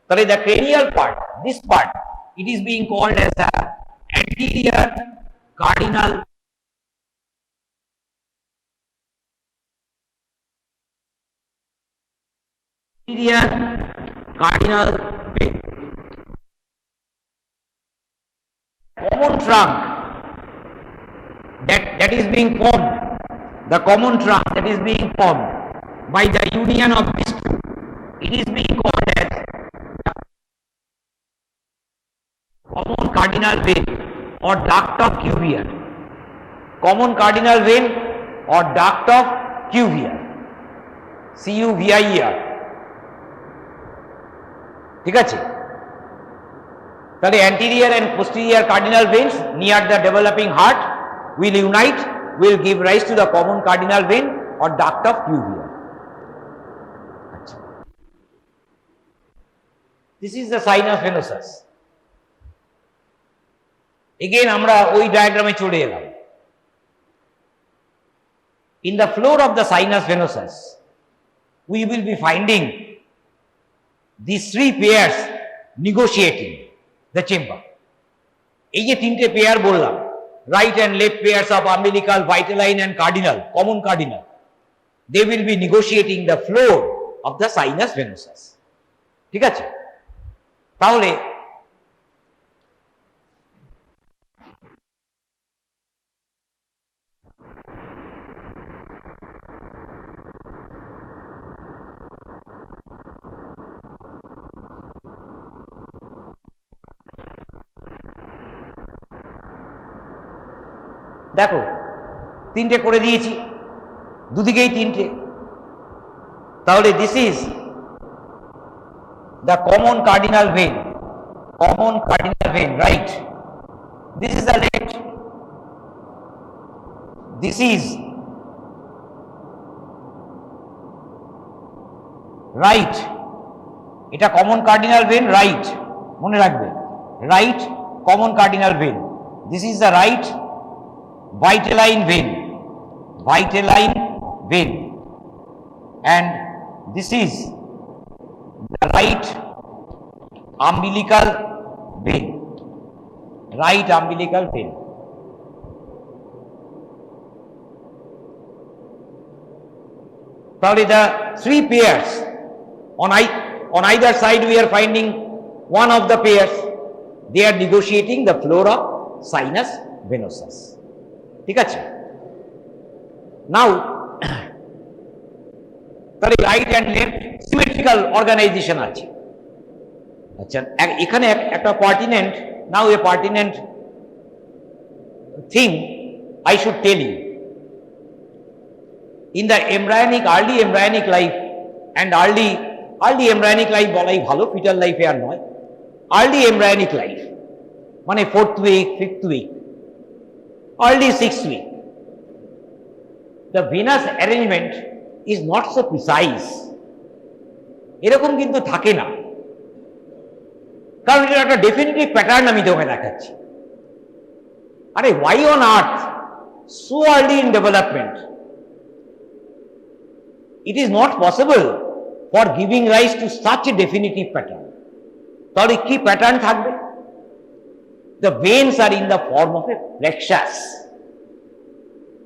তাহলে the cranial part, this part, it is being called as the anterior cardinal vein। Common trunk that is being formed, the common trunk that is being formed by the union of these two, it is being called as common cardinal vein or duct of Cuvier, common cardinal vein or duct of Cuvier, CUVIER, ঠিক আছে? তাহলে anterior and posterior cardinal veins near the developing heart will unite, will give rise to the common cardinal vein or duct of Cuvier। This is the sinus venosus। Again আমরা ওই ডায়াগ্রামে চলে এলাম। In the floor of the sinus venosus we will be finding these three pairs negotiating the chamber। এই যে তিনটে pair বললাম, right and left pairs of umbilical, vitelline and cardinal, common cardinal, they will be negotiating the floor of the sinus venosus, ঠিক আছে? তাহলে দেখো তিনটে করে দিয়েছি। দুদিকেই তিনটে। তাহলে this is the common cardinal vein, common cardinal vein, right? This is the left, this is right. এটা কমন কার্ডিনাল ভেন, রাইট, মনে রাখবে, right common cardinal vein. This is the right vitelline vein, vitelline vein, and this is the right umbilical vein, right umbilical vein. Probably the three pairs on either side we are finding one of the pairs, they are negotiating the floor of sinus venosus. ঠিক আছে? Now তাহলে right and left symmetrical organization আছে। আচ্ছা, এখানে একটা pertinent, now a pertinent thing I should tell you. In the embryonic, early embryonic life and early embryonic life বলাই ভালো, fetal লাইফে আর নয়, আর্লি এমব্রায়োনিক লাইফ মানে 4th week, 5th week, early 6th week, the venous arrangement is not so precise, এরকম কিন্তু থাকে না, কারণ এটা একটা ডেফিনিটিভ প্যাটার্ন আমি তোমাকে দেখাচ্ছি। আরে why on earth so early in development it is not possible for giving rise to such a definitive pattern? তাহলে কি প্যাটার্ন থাকবে? The veins are in the form of a plexus,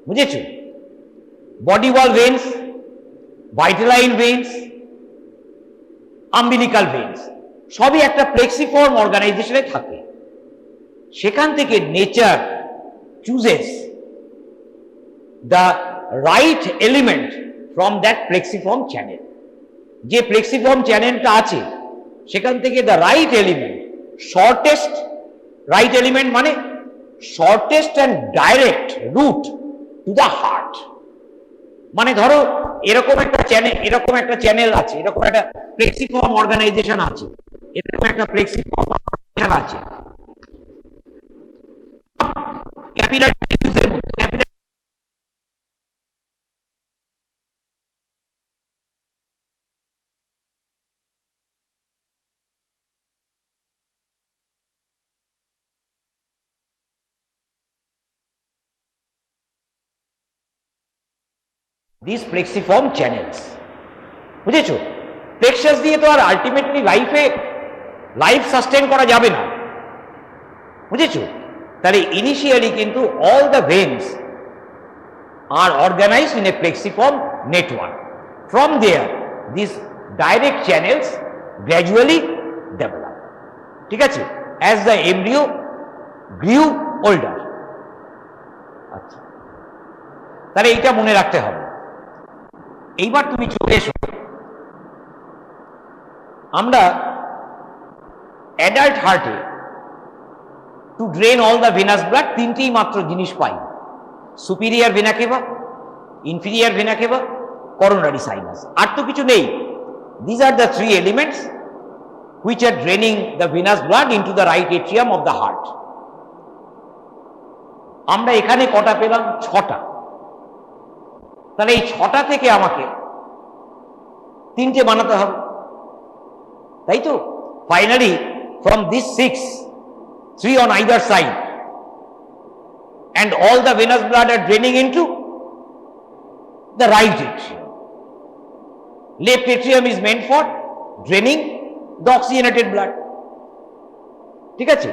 বুঝেছো? Body wall veins, vitelline veins, umbilical veins সবই একটা প্লেক্সিফর্ম অর্গানাইজেশনে থাকে। সেখান থেকে nature chooses the right element from that plexiform channel. যে প্লেক্সিফর্ম চ্যানেলটা আছে সেখান থেকে the right element, shortest, right element মানে shortest and direct route to the heart. মানে ধরো এরকম একটা চ্যানেল, এরকম একটা চ্যানেল আছে, এরকম একটা প্লেক্সিফর্ম অর্গানাইজেশন আছে, এরকম একটা প্লেক্সিফর্ম অর্গানাইজেশন আছে, ক্যাপিলারি টিস্যুসের মধ্যে, ক্যাপিলারি these plexiform channels, বুঝেছো? প্লেক্সাস দিয়ে তো আর আলটিমেটলি লাইফ সাস্টেন করা যাবে না, বুঝেছো? তাহলে ইনিশিয়ালি কিন্তু all the veins are organized in a plexiform network. From there this direct channels gradually develop, ঠিক আছে, as the embryo grew older. আচ্ছা, তাহলে এইটা মনে রাখতে হবে। এইবার তুমি চলে এসো, আমরা অ্যাডাল্ট হার্টে to drain all the venous blood তিনটেই মাত্র জিনিস পাই, superior vena cava, inferior vena cava, coronary sinus, আর তো কিছু নেই। These are the three elements which are draining the venous blood into the right atrium of the heart. আমরা এখানে কটা পেলাম? 6টা। তাহলে এই 6টা থেকে আমাকে 3টে বানাতে হবে, তাই তো? Finally from this 6, 3 on either side, and all the venous blood are draining into the right atrium. Left atrium is meant for draining the oxygenated blood, ঠিক আছে?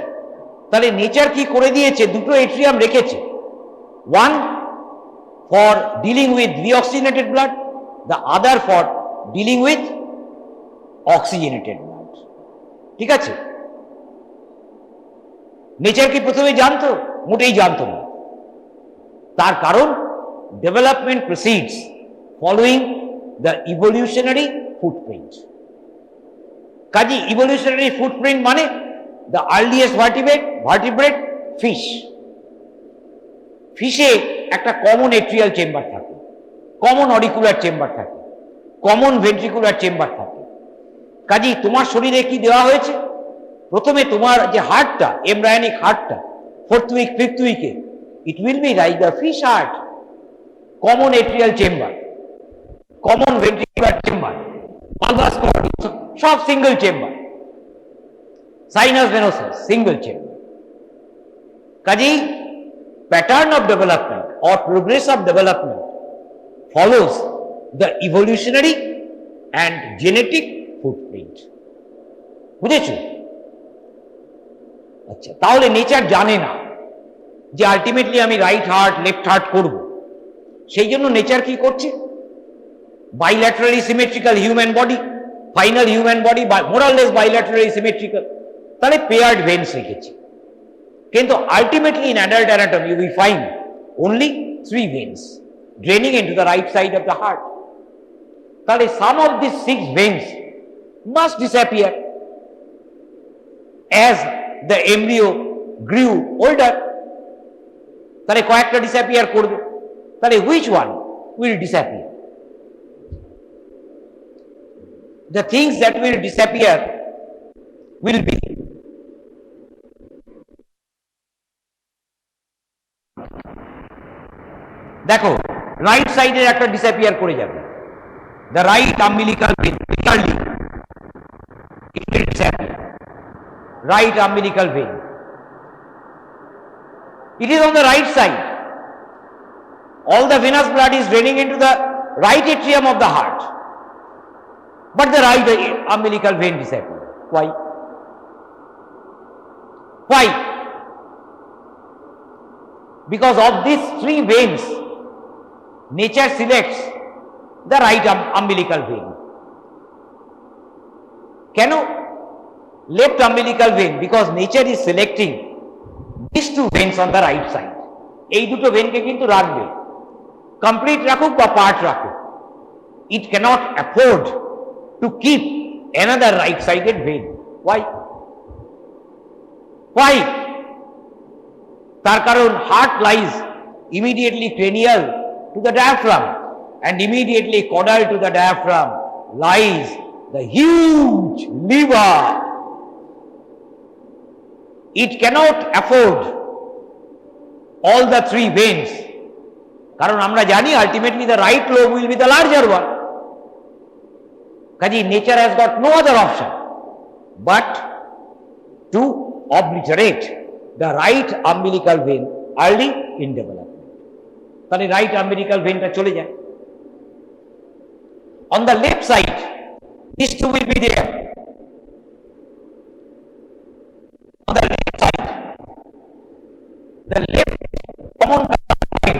তাহলে নেচার কি করে দিয়েছে? দুটো এট্রিয়াম রেখেছে, one for dealing with deoxygenated blood, the other for dealing with oxygenated blood, ঠিক আছে? নেচার কি প্রথমে জানতো? মোটেই জানতো না। তার কারণ development proceeds following the evolutionary footprint. কাজে ইভলিউশনারি ফুটপ্রিন্ট মানে দ্য আর্লিয়েস্ট ভার্টিব্রেট ফিশ। ফিশে একটা কমন এট্রিয়াল চেম্বার থাকে, কমন অরিকুলার চেম্বার থাকে, কমন ভেন্ট্রিকুলার চেম্বার থাকে। কাজেই তোমার শরীরে কি দেওয়া হয়েছে? প্রথমে তোমার যে হার্টটা, এমব্রায়োনিক হার্টটা, 4th উইক 5th উইকে, it will be like the fish heart, common atrial chamber, common ventricular chamber, পালভাস কর্ড, সব single chamber, sinus venosus single chamber. কাজেই pattern of development or progress of development follows the evolutionary and genetic footprint. বুঝেছো? আচ্ছা, তাহলে nature জানে না যে আলটিমেটলি আমি রাইট হার্ট লেফট হার্ট করব, সেই জন্য নেচার কি করছে? bilaterally symmetrical human body, final human body more or less bilaterally symmetrical, তাহলে paired veins রেখেছে। কিন্তু ultimately in adult anatomy we find only 3 veins draining into the right side of the heart. তাহলে some of these 6 veins must disappear as the embryo grew older. তাহলে কয়েকটা disappear করবে। তাহলে which one will disappear? The things that will disappear will be দেখো, right সাইডের একটা disappear করে যাবে, the right umbilical vein, it will disappear. Right umbilical vein, it is on the right side. All the venous blood is draining into the right atrium of the heart, but the right umbilical vein disappears. Why? Why? Because of these 3 veins, nature selects the right umbilical vein. Can left umbilical vein? Because nature is selecting these 2 veins on the right side. এই দুটো ভেনকে কিন্তু রাখবে, complete রাখুক বা part রাখুক। It cannot afford to keep another right sided vein. Why? Why? তার কারণ heart lies immediately cranial to the diaphragm, and immediately caudal to the diaphragm lies the huge liver. It cannot afford all the 3 veins, কারণ আমরা জানি ultimately the right lobe will be the larger one. কাজেই nature has got no other option but to obliterate the right umbilical vein early in development. তাহলে right umbilical vein-টা চলে যায়। On the left side, these 2 will be there. On the left side, the left common vein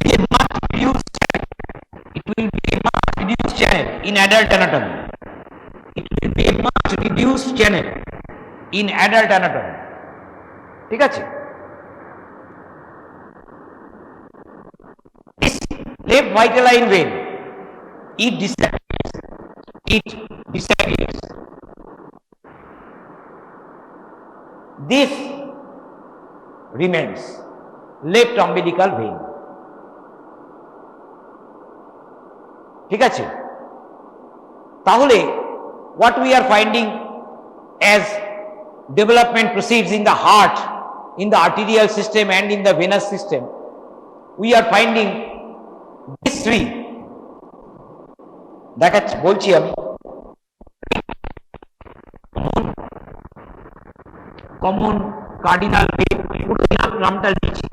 is a much reduced channel. It will be a much reduced channel in adult anatomy. It will be a much reduced channel in adult anatomy. ঠিক আছে? This left vitelline vein, it disappears. It disappears. This remains left umbilical vein. ঠিক আছে? তাহলে what we are finding as development proceeds in the heart, in the arterial system and in the venous system, we are finding these 3 দেখাচ্ছি, বলছি আমি, common cardinal when, পুরো নামটা লিখছি,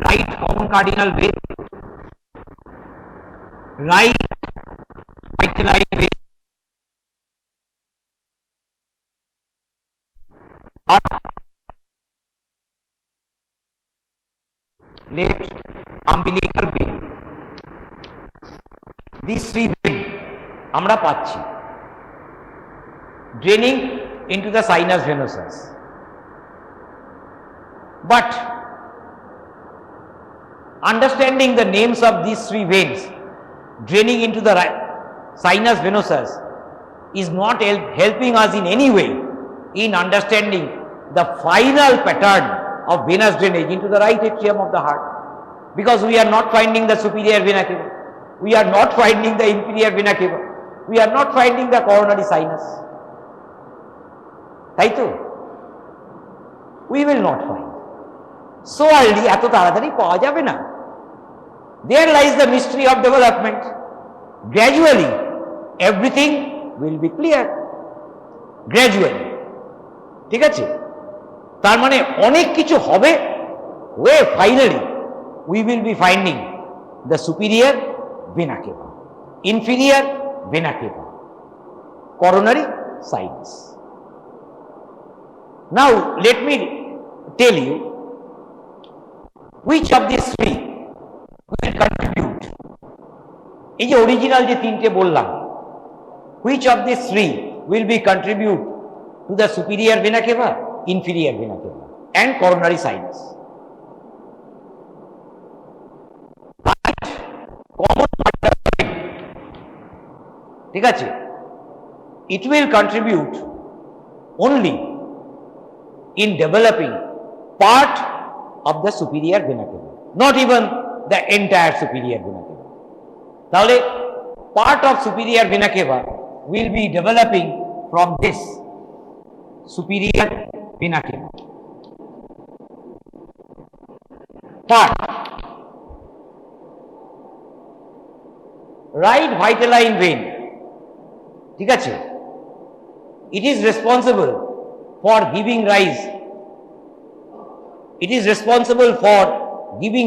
right common cardinal vein, right vitelline vein, আর left umbilical vein. These 3 veins আমরা পাচ্ছি draining into the sinus venosus. But understanding the names of these 3 veins draining into the sinus venosus is not helping us in any way in understanding the final pattern of venous drainage into the right atrium of the heart, because we are not finding the superior vena cava. We are not finding the inferior vena cava. We are not finding the coronary sinus. তাই তো? We will not find. So early, এত তাড়াতাড়ি পাওয়া যাবে না। There lies the mystery of development. Gradually, everything will be clear. Gradually. ঠিক আছে? তার মানে অনেক কিছু হবে, where finally we will be finding the superior vena cava, inferior vena cava, coronary sinus. Now let me tell you which of these three will contribute. এই যে original যে তিনটে বললাম, which of these three will be contribute to the superior vena cava, inferior vena cava and coronary sinus? Common ঠিক আছে, it will contribute only in developing part of the superior vena cava, not even the entire superior vena cava. তাহলে part of superior vena cava will be developing from this superior vena cava. Part right vitelline vein, ঠিক আছে, it is responsible for giving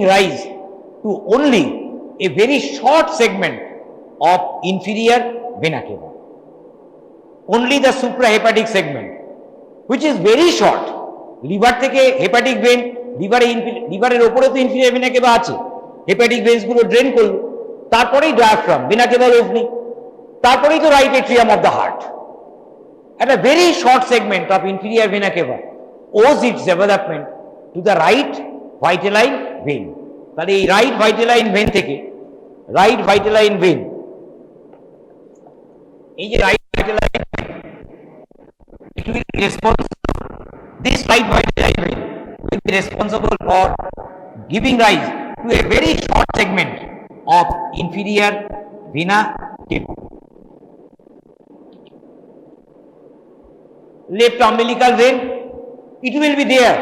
rise to only a very short segment of inferior vena cava, only the suprahepatic segment, which is very short. Liver থেকে hepatic when, লিভারের ওপরে তো inferior vena কেভা আছে, hepatic veins গুলো drain করলো, তারপরেই diaphragm, vena কেভাল opening, তারপরেই তো right atrium of the heart. একটা very short segment of inferior vena cava owes its development to the right vitelline vein. তাহলে এই রাইট ভাইটেলাইন ভেন থেকে, রাইট ভাইটেলাইন ভেন, এই যে right vitelline vein, it will be responsible, this right vitelline vein will be responsible for giving rise to a very short segment of inferior vena cava. Left umbilical vein, it will be there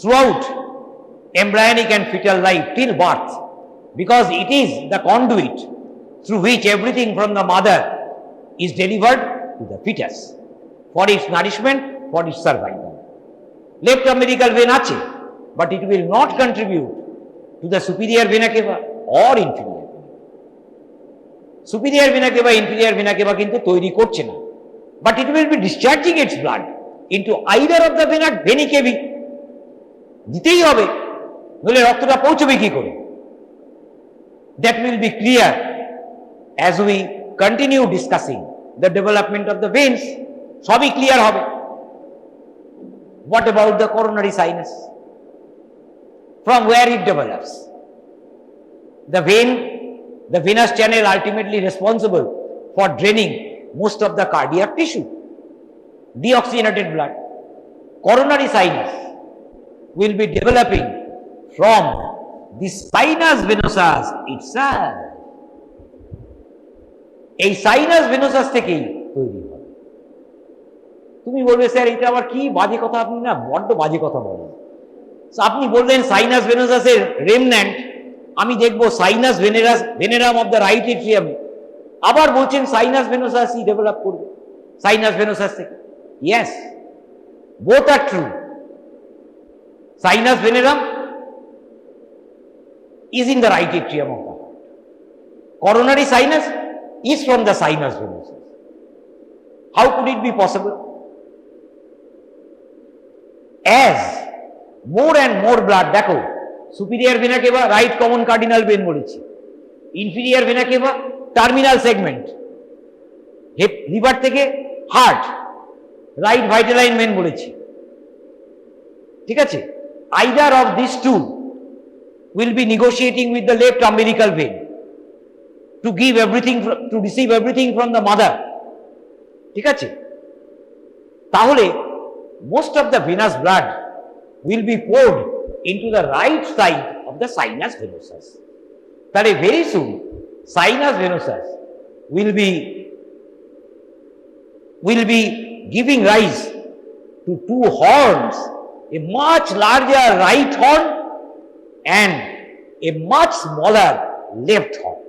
throughout embryonic and fetal life till birth, because it is the conduit through which everything from the mother is delivered to the fetus for its nourishment, for its survival. Left umbilical vein আছে, but it will not contribute to the superior vena cava or inferior. Superior vena cava, inferior vena cava কিন্তু তৈরি করছে না, but it will be discharging its blood into either of the vena cava. দিতেই হবে, নইলে রক্তটা পৌঁছবে কি করে? That will be clear as we continue discussing the development of the veins. সবই ক্লিয়ার হবে। What about the coronary sinus? From where it develops? The vein, the venous channel ultimately responsible for draining most of the cardiac tissue, deoxygenated blood. Coronary sinus will be developing from the sinus venosus itself. এই sinus venosus থেকেই তৈরি হয়। তুমি বলবে sir এটা আবার কি বাজে কথা, আপনি না বড্ড বাজে কথা বলেন। আপনি বললেন সাইনাস ভেনোসাসের রেমন্যান্ট, আমি দেখবো sinus venarum of the right atrium, আবার বলছেন সাইনাস ভেনোসাসই ডেভেলপ করবে সাইনাস ভেনোসাস থেকে। Yes, both are true. Sinus venerum is in the right atrium of the heart. Coronary sinus is from the sinus venosus. How could it be possible? As more and more blood, দেখো superior vena cava right common cardinal vein বলেছি, inferior vena cava terminal segment, liver থেকে heart right ভাইটালাইন vein বলেছি, ঠিক আছে। Either of these two will be negotiating with the left umbilical vein to give everything, to receive everything from the mother, ঠিক আছে। তাহলে most of the venous blood will be poured into the right side of the sinus venosus, তাহলে very soon sinus venosus will be giving rise to two horns, a much larger right horn and a much smaller left horn.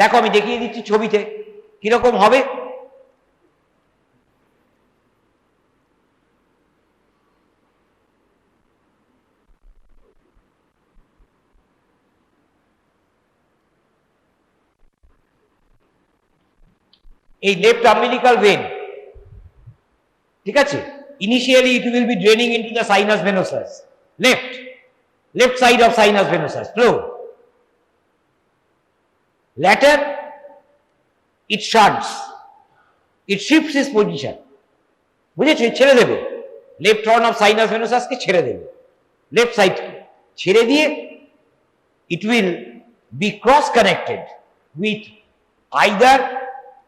দেখো আমি দেখিয়ে দিচ্ছি ছবিতে কিরকম হবে। এই left umbilical vein, ঠিক আছে, initially it will be draining into the sinus venosus, left side of sinus venosus flow. Later it shifts its position, বুঝেছো, ছেড়ে দেবে left horn of sinus venosus কে ছেড়ে দেবে, লেফট সাইড ছেড়ে দিয়ে it will be cross connected with either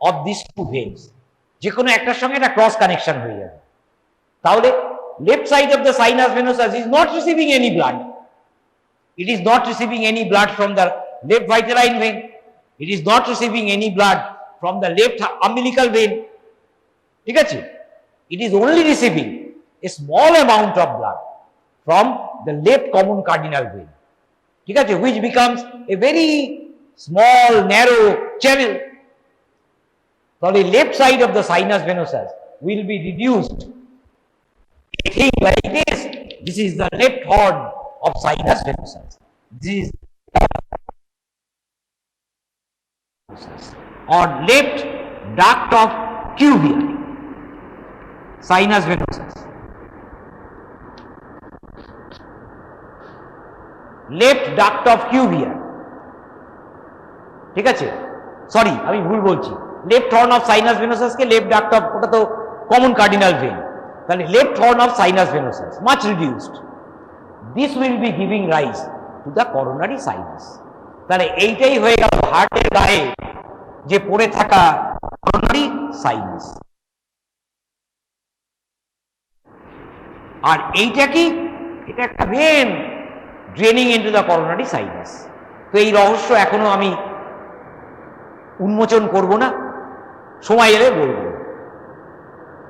of these two veins, যে কোনো একটার সঙ্গে একটা ক্রস কানেকশন হয়ে যাবে। তাহলে left side of the sinus venosus is not receiving any blood, it is not receiving any blood from the left vitelline vein, it is not receiving any blood from the left umbilical vein, ঠিক আছে, it is only receiving a small amount of blood from the left common cardinal vein, ঠিক আছে, which becomes a very small narrow channel. তাহলে left side of the sinus venosus will be reduced, a thing like this. This is the left horn of sinus venosus, this is or left duct of Cuvier, sinus venosus, left duct of Cuvier, ঠিক আছে, sorry আমি ভুল বলছি, left horn of sinus venosus K left duct of, ওটা তো common cardinal when, তাহলে left horn of sinus venosus much reduced, this will be giving rise to the coronary sinus. তাহলে এইটাই হয়ে গেল হার্টের গায়ে যে পড়ে থাকা করোনারি সাইনাস। আর এইটা কি, এটা একটা vein draining into the coronary sinus. তো এই রহস্য এখনো আমি উন্মোচন করব না, সময় এলে বলবো,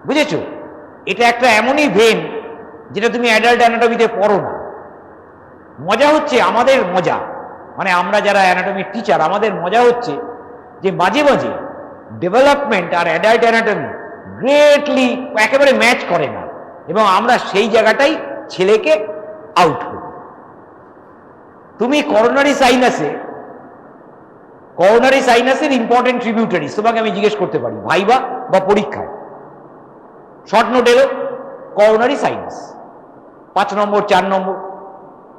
বুঝেছো। এটা একটা এমনই ভেন যেটা তুমি অ্যাডাল্ট অ্যানাটমিতে পড়ো না। মজা হচ্ছে, আমাদের মজা মানে আমরা যারা অ্যানাটমির টিচার, আমাদের মজা হচ্ছে যে মাঝে মাঝে ডেভেলপমেন্ট আর অ্যাডাল্ট অ্যানাটমি গ্রেটলি একেবারে ম্যাচ করে না, এবং আমরা সেই জায়গাটাই ছেলেকে আউট করি। তুমি করোনারি সাইনাসের ইম্পর্টেন্ট ট্রিবিউটারিজ তোমাকে আমি জিজ্ঞেস করতে পারি ভাইবা বা পরীক্ষায়, শর্ট নোট এলো করোনারি সাইনাস 5 নম্বর 4 নম্বর,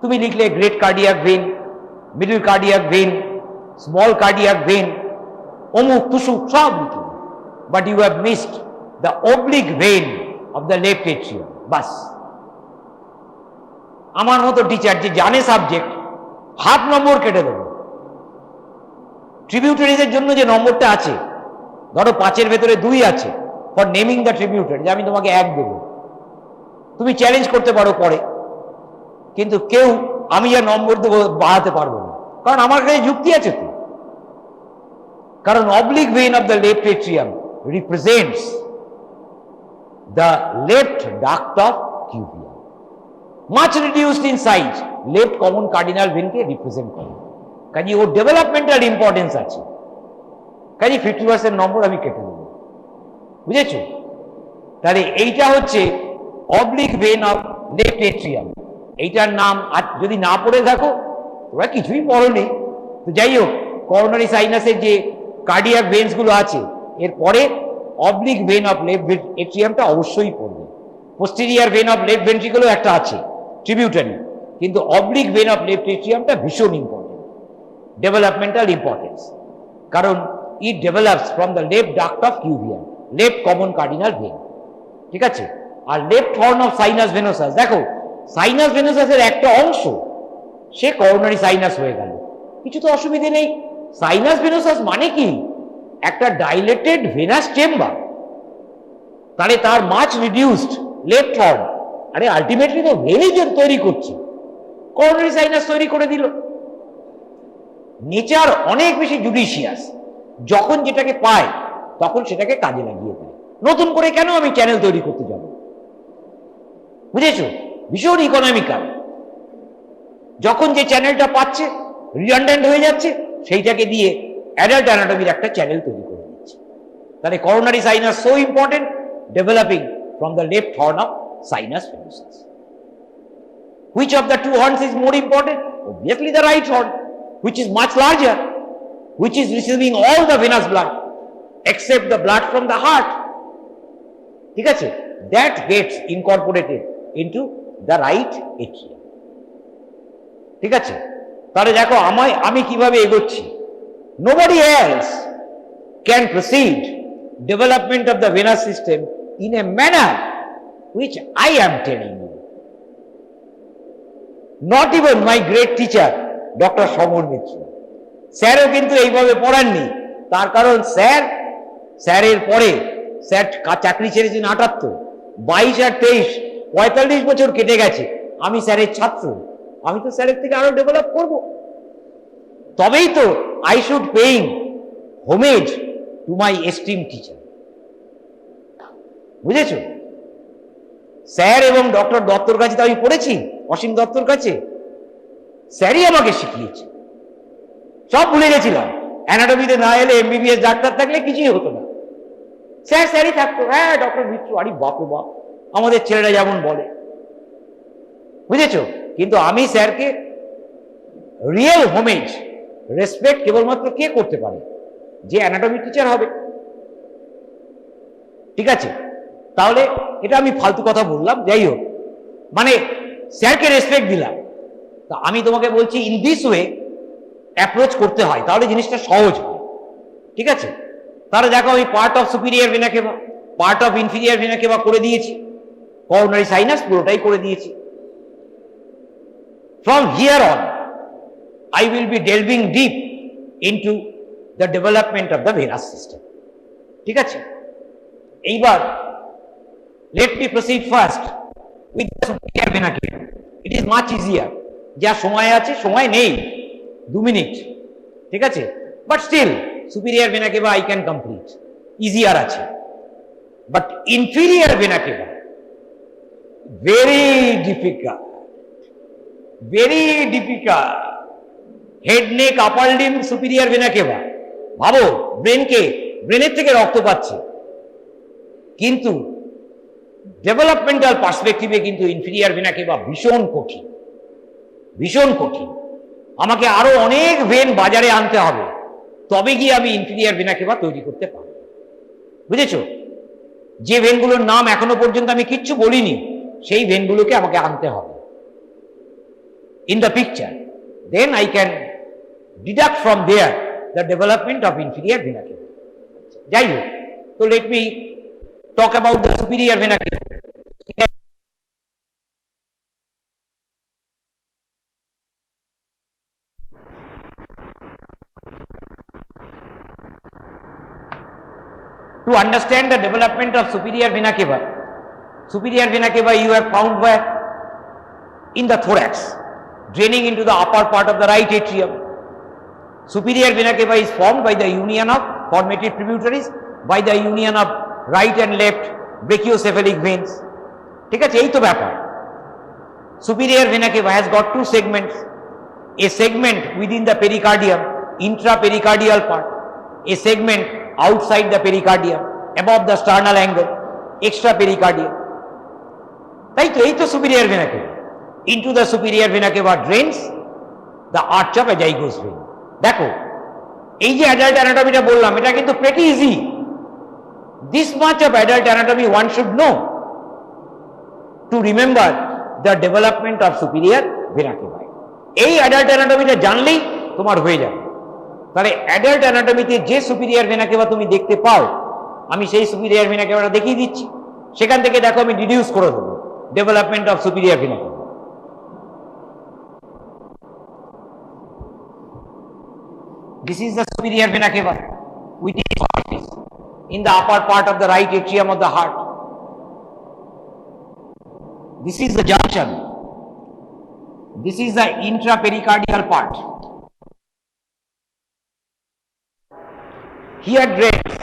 তুমি লিখলে great cardiac vein, middle cardiac vein, small cardiac vein, অমুক তুসুক সব লিখলে, but you have missed the oblique vein of the left atrium. বাস, আমার মতো টিচার যে জানে সাবজেক্ট, হাফ নম্বর কেটে দেবো। ট্রিবিউটারিজের জন্য যে নম্বরটা আছে, ধরো 5-এর ভেতরে 2 আছে ফর নেমিং দ্য ট্রিবিউটারি, আমি তোমাকে 1 দেবো, তুমি চ্যালেঞ্জ করতে পারো পরে, কিন্তু কেউ আমি যা নম্বর দেবো বাড়াতে পারবো না, কারণ আমার কাছে যুক্তি আছে তো। কারণ oblique vein of the left atrium represents the left duct of Cuvier, much reduced in size, left common cardinal ভেনকে রিপ্রেজেন্ট করে, কাজে ওর ডেভেলপমেন্টাল ইম্পর্টেন্স আছে, কাজে 50% নম্বর আমি কেটে দেবো, বুঝেছো। তাহলে এইটা হচ্ছে oblique vein of left atrium. এইটার নাম যদি না পড়ে থাকো, তোমরা কিছুই পড়োনি, তো যাই হোক, করোনারি সাইনাসের যে কার্ডিয়াক ভেন্স গুলো আছে, এরপরে অবলিক ভেন অফ লেফট এট্রিয়ামটা অবশ্যই পড়বে। পোস্টেরিয়ার ভেন অফ লেফট ভেন্ট্রিকলও একটা আছে ট্রিবিউটারি, কিন্তু অবলিক ভেন অফ লেফট এট্রিয়ামটা ভীষণ ইম্পর্টেন্ট, ডেভেলপমেন্টাল ইম্পর্টেন্স, কারণ it develops from the left duct of Cuvier, left common cardinal vein, ঠিক আছে। আর left horn of sinus venosus, দেখো সাইনাস ভেনোসাসের একটা অংশ সে করোনারি সাইনাস হয়ে গেল, কিছু তো অসুবিধে নেই। সাইনাস ভেনোসাস মানে কি, একটা ডাইলেটেড ভেনাস চেম্বার, তাহলে তার মাচ রিডিউসড লেফট হর্ন, আরে আলটিমেটলি তো ভেনই তৈরি করছে, করোনারি সাইনাস তৈরি করে দিল। নেচার অনেক বেশি জুডিশিয়াস, যখন যেটাকে পায় তখন সেটাকে কাজে লাগিয়ে দেয়। নতুন করে কেন আমি চ্যানেল তৈরি করতে যাব, বুঝেছো? ভীষণ ইকোনমিক্যাল। যখন যে চ্যানেলটা পাচ্ছে রিডান্ডেন্ট হয়ে যাচ্ছে, সেইটাকে দিয়ে অ্যাডাল্ট অ্যানাটমির একটা চ্যানেল তৈরি করে দিচ্ছে। তাহলে coronary sinus so important, developing from the left horn of sinus venosus. Which of the two horns is more important? Obviously the right horn, which is much larger, which is receiving all the venous blood except the blood from the heart. ঠিক আছে? That gets incorporated into the right atrium. ঠিক আছে? তাহলে দেখো আমি কিভাবে এগোচ্ছি। Nobody else can proceed development of the venous system in a manner which I am telling you. Not even my great teacher, Dr. Somor Mitra. স্যারও কিন্তু এইভাবে পড়াননি। তার কারণ স্যারের পরে স্যার চাকরি ছেড়েছেন 78, 22 আর 23, 45 বছর কেটে গেছে। আমি স্যারের ছাত্র, আমি তো স্যারের থেকে আরো ডেভেলপ করব। তবেই তো I should paying homage to my esteem teacher. বুঝেছো? স্যার এবং ডক্টর দত্তর কাছে তো আমি পড়েছি, অসীম দত্তর কাছে। স্যারই আমাকে শিখিয়েছে, সব ভুলে গেছিলাম। অ্যানাটমিতে না এলে MBBS ডাক্তার থাকলে কিছুই হতো না। স্যারই থাকতো। হ্যাঁ, ডক্টর মিত্র, আরে বাপে বাপ, আমাদের ছেলেরা যেমন বলে, বুঝেছো? কিন্তু আমি স্যারকে রিয়েল হোমেজ, রেসপেক্ট কেবলমাত্র কে করতে পারে? যে অ্যানাটমি টিচার হবে। ঠিক আছে? তাহলে এটা আমি ফালতু কথা বললাম, যাই হোক, মানে স্যারকে রেসপেক্ট দিলাম। তা আমি তোমাকে বলছি ইন দিস ওয়ে অ্যাপ্রোচ করতে হয়, তাহলে জিনিসটা সহজ হয়। ঠিক আছে? তাহলে দেখো আমি part of superior vena cava, part of inferior vena cava করে দিয়েছি, করোনারি সাইনাস পুরোটাই করে দিয়েছি। From here on I will be delving deep into the development of the venous system. ঠিক আছে? এইবার let me proceed first with the superior vena cava. It is much easier. যা সময় আছে, সময় নেই, 2 মিনিট। ঠিক আছে? But still superior vena cava I can complete, easier আছে। But inferior vena cava very difficult, very difficult. Head, neck, upper limb, superior vena cava. ভাবো, ব্রেনের থেকে রক্ত পাচ্ছে, কিন্তু ডেভেলপমেন্টাল পার্সপেক্টিভে কিন্তু ইনফিরিয়র ভেনা কেভা ভীষণ কঠিন, ভীষণ কঠিন। আমাকে আরো অনেক ভেন বাজারে আনতে হবে, তবে গিয়ে আমি ইনফিরিয়র ভেনা কেভা তৈরি করতে পারবো। বুঝেছো? যে ভেনগুলোর নাম এখনো পর্যন্ত আমি কিচ্ছু বলিনি, সেই ভেনগুলোকে আমাকে আনতে হবে in the picture. Then I can deduct from there the development of inferior vena cava. যাই হোক, so let me talk about the superior vena cava. To understand the development of superior vena cava you have found where? In the thorax, draining into the upper part of the right atrium. Superior vena cava is formed by the union of formative tributaries, by the union of right and left brachiocephalic veins. ঠিক আছে? এই তো ব্যাপার। Superior vena cava has got 2 segments, a segment within the pericardium, intrapericardial part, a segment outside the pericardium, above the sternal angle, extrapericardium. তাই তো, এই তো superior vena cava. Into the superior vena cava drains the arch of azygos vein. দেখো, এই যে adult অ্যানাটমিটা বললাম, এটা কিন্তু pretty easy. This much of adult anatomy one should know to remember the development of superior vena cava. এই adult অ্যানাটমিটা জানলেই তোমার হয়ে যাবে। তাহলে অ্যাডাল্ট অ্যানাটমিতে যে সুপিরিয়র ভেনা কেভা তুমি দেখতে পাও, আমি সেই সুপিরিয়র ভেনা কেভাটা দেখিয়ে দিচ্ছি। সেখান থেকে দেখো আমি ডিডিউস করে দেবো development of superior vena cava. This is the superior vena cava, which is in the upper part of the right atrium of the heart. This is the junction. This is the intrapericardial part. here drains.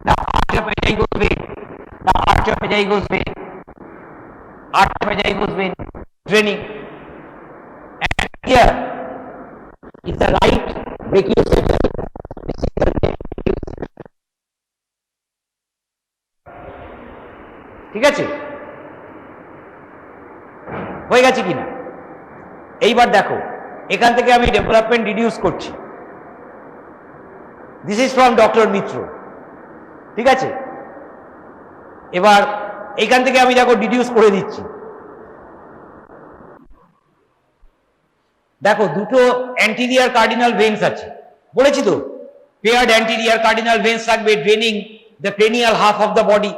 Now arch of azygos vein. Now arch of azygos vein. Arch of azygos vein draining. And here is the right brachiocephaly. ঠিক আছে, হয়ে গেছে কিনা? এইবার দেখো, এখান থেকে আমি ডেভেলপমেন্ট রিডিউস করছি। দিস ইজ ফ্রম ডক্টর মিত্র। ঠিক আছে, এবার এইখান থেকে আমি দেখো ডিডিউস করে দিচ্ছি। দেখো দুটো অ্যান্টিরিয়ার কার্ডিনাল ভেন্স আছে, বলেছি তো পেয়ার্ড অ্যান্টিরিয়ার কার্ডিনাল ভেন্স থাকবে draining the cranial half of the body,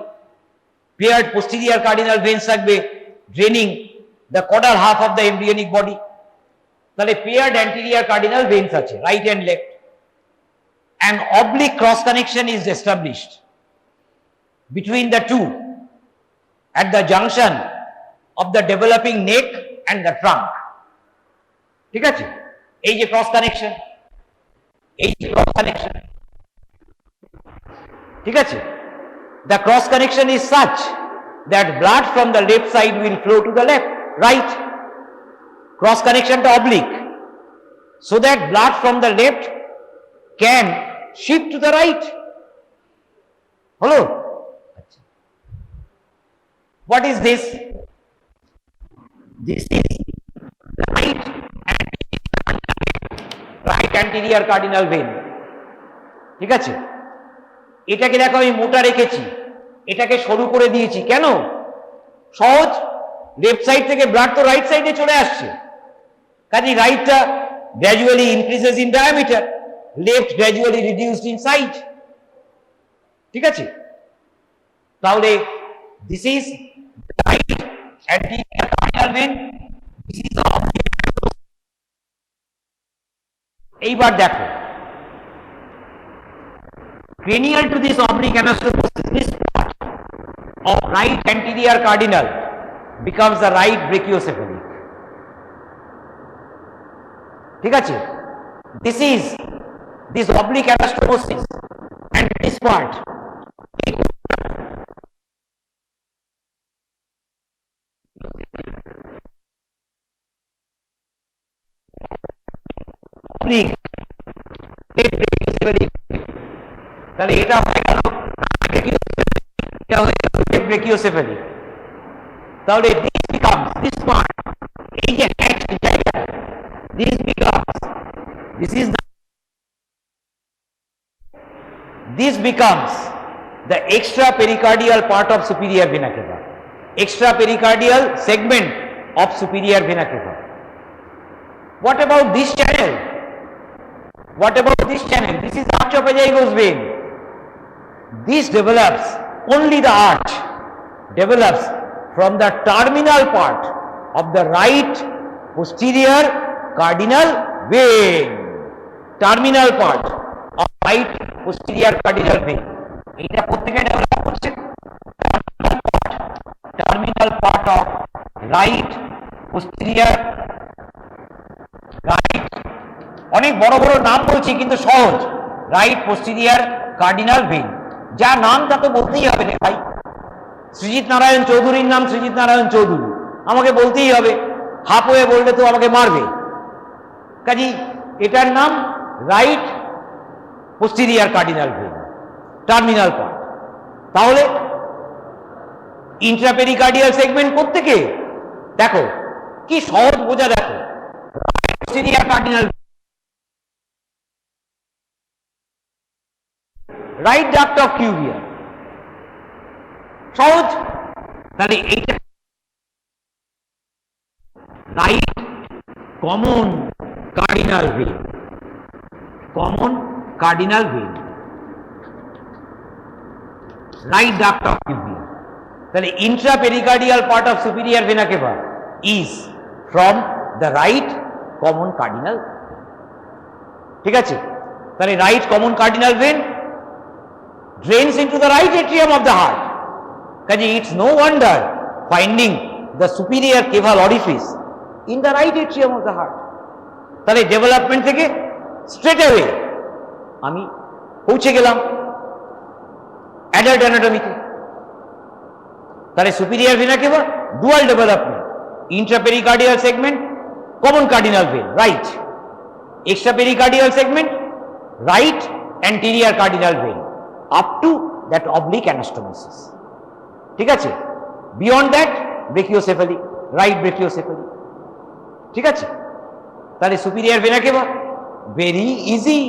paired posterior cardinal veins থাকবে draining the caudal half of the embryonic body। তাহলে paired anterior cardinal veins আছে right and left, an oblique cross connection is established between the two at the junction of the developing neck and the trunk। ঠিক আছে, এই যে cross connection, এই যে cross connection, ঠিক আছে, the cross connection is such that blood from the left side will flow to the left, right, cross connection to oblique, so that blood from the left can shift to the right। Hello, what is this? This is right anterior cardinal vein। ঠিক আছে, এটাকে দেখো আমি মোটা রেখেছি, এটাকে সরু করে দিয়েছি, কেন? সহজ, লেফট সাইড থেকে ব্লাড তো রাইট সাইডে চলে আসছে, কাজে রাইটটা gradually increases in diameter, left gradually reduced in size. ঠিক আছে, তাহলে this is right anterior cardinal vein, this is এইবার দেখো cranial to this oblique anastomosis, this part of right anterior cardinal becomes the right brachiocephalic। ঠিক আছে, this oblique anastomosis and this part oblique brachiocephalic, তাহলে এটা হয়ে গেল ব্রেকিওসেফালি। তাহলে this becomes this part, এই যে জায়গা, this becomes the extra pericardial part of superior vena cava, extra pericardial segment of superior vena cava। What about this channel? What about this channel? This is arch of azygos vein. This develops, only the arch develops from the terminal part of the right posterior cardinal vein, terminal part of right posterior cardinal vein। এটা প্রত্যেকটা develop করছে terminal part of right posterior, right, অনেক বড় বড় নাম বলছি কিন্তু সহজ, রাইট পোস্টেরিয়র কার্ডিনাল ভেইন, যা নাম তা তো বলতেই হবে রে ভাই। সৃজিত নারায়ণ চৌধুরীর নাম সৃজিত নারায়ণ চৌধুরী, আমাকে বলতেই হবে, হাফ হয়ে বললে তো আমাকে মারবে। কাজী এটার নাম right posterior cardinal vein, terminal part. তাহলে ইন্ট্রাপেরিকার্ডিয়াল সেগমেন্ট প্রত্যেকে দেখো কি সহজ বোঝা, দেখো posterior cardinal, right duct of Cuvier, সহজ। তাহলে এইটা right common cardinal vein, common cardinal vein, right duct of Cuvier. তাহলে intrapericardial part of superior vena cava is from the right common cardinal। ঠিক আছে, তাহলে right common cardinal vein drains into the right atrium of the heart। কাজে it's no wonder finding the superior caval orifice in the right atrium of the heart। তাহলে development থেকে straight away আমি পৌঁছে গেলাম adult অ্যানাটমিতে। তাহলে superior vena cava dual development, intrapericardial segment, common cardinal vein right, extrapericardial segment, right anterior cardinal vein up to that oblique anastomosis. ঠিক আছে? Beyond that brachiocephaly, right brachiocephaly. ঠিক আছে? তাহলে superior vena cava very easy.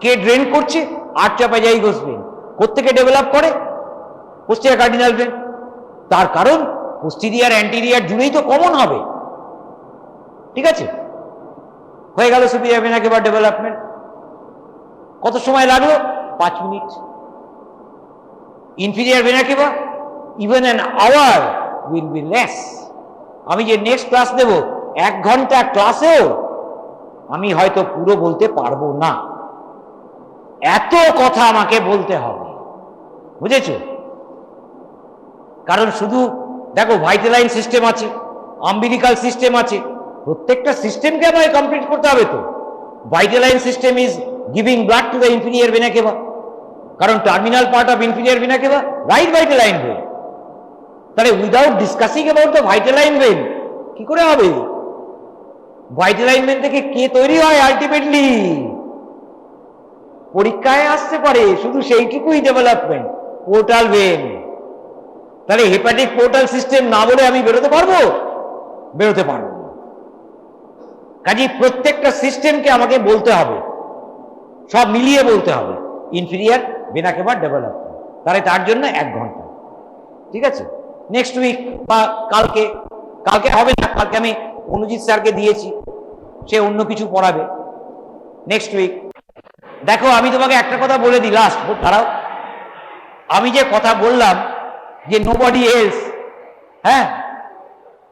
কে drain করছে? আর্চা পাইজাইগোস when. কোত্থেকে develop করে? posterior cardinal vein। তার কারণ posterior anterior জুড়েই তো কমন হবে। ঠিক আছে? হয়ে গেল সুপিরিয়র ভেনা কেভার ডেভেলপমেন্ট। কত সময় লাগলো? 5 মিনিট। Inferior vena cava even an hour will be less. আমি যে নেক্সট ক্লাস দেব 1 ঘন্টা ক্লাসেও আমি হয়তো পুরো বলতে পারবো না, এত কথা আমাকে বলতে হবে, বুঝেছো? কারণ শুধু দেখো ভাইটালাইন সিস্টেম আছে, আম্বিলিকাল সিস্টেম আছে, প্রত্যেকটা সিস্টেমকে আমাকে কমপ্লিট করতে হবে। তো vitelline system is giving blood to the inferior vena cava, কারণ terminal part of inferior vena cava right vitelline vein. তাহলে without discussing about the vitelline vein কি করে হবে? ভাইটালাইন ভেন থেকে কে তৈরি হয় আলটিমেটলি? পরীক্ষায় আসতে পারে শুধু সেইটুকুই ডেভেলপমেন্ট, পোর্টাল ভেন। তাহলে হেপাটিক পোর্টাল সিস্টেম না বলে আমি বেরোতে পারবো? বেরোতে পারবো। কাজে প্রত্যেকটা সিস্টেমকে আমাকে বলতে হবে, সব মিলিয়ে বলতে হবে ইনফিরিয়র ভেনা কেভার ডেভেলপমেন্ট। তাহলে তার জন্য 1 ঘন্টা। ঠিক আছে? নেক্সট উইক বা কালকে, কালকে হবে না, কালকে আমি অনুজিৎ স্যারকে দিয়েছি, সে অন্য কিছু পড়াবে। নেক্সট উইক দেখো, আমি তোমাকে একটা কথা বলে দিই লাস্ট, দাঁড়াও। আমি যে কথা বললাম যে nobody else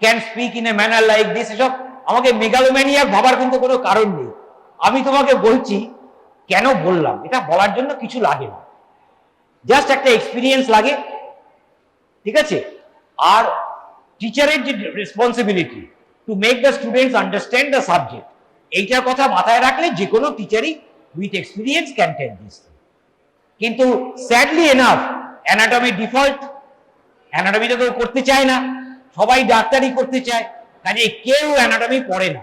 can speak in a manner like this, এসব আমাকে মেগালোম্যানিয়াক ভাবার কিন্তু কোনো কারণ নেই। আমি তোমাকে বলছি কেন বললাম, এটা বলার জন্য কিছু লাগে না, জাস্ট একটা এক্সপিরিয়েন্স লাগে। ঠিক আছে? আর টিচারের যে responsibility to make the students understand the subject, এইটার কথা মাথায় রাখলে যে কোনো টিচারই with experience can take this. কিন্তু sadly enough anatomy default, anatomy তো কেউ করতে চায় না, সবাই ডাক্তারি করতে চায়, কাজে কেউ অ্যানাটমি পড়ে না।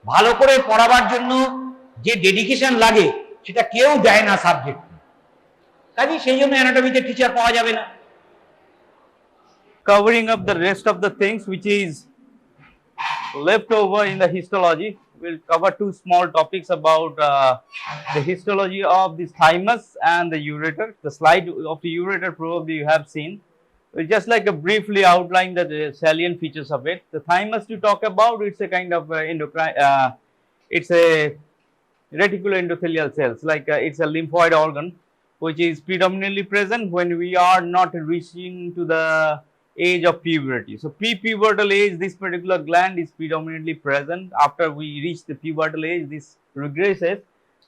ভালো করে পড়াবার জন্য যে ডেডিকেশন লাগে সেটা কেউ দেয় না সাবজেক্ট, কাজে সেই জন্য অ্যানাটমিতে টিচার পাওয়া যাবে না। Covering up the rest of the things which is left over in the histology, we'll cover 2 small topics about the histology of the thymus and the ureter. The slide of the ureter probably you have seen. We'll just like briefly outline the salient features of it. The thymus to talk about, it's a kind of endocrine, it's a reticuloendothelial cells, like it's a lymphoid organ which is predominantly present when we are not reaching to the age of puberty. So pre-pubertal age, this particular gland is predominantly present. After we reach the pubertal age, this regresses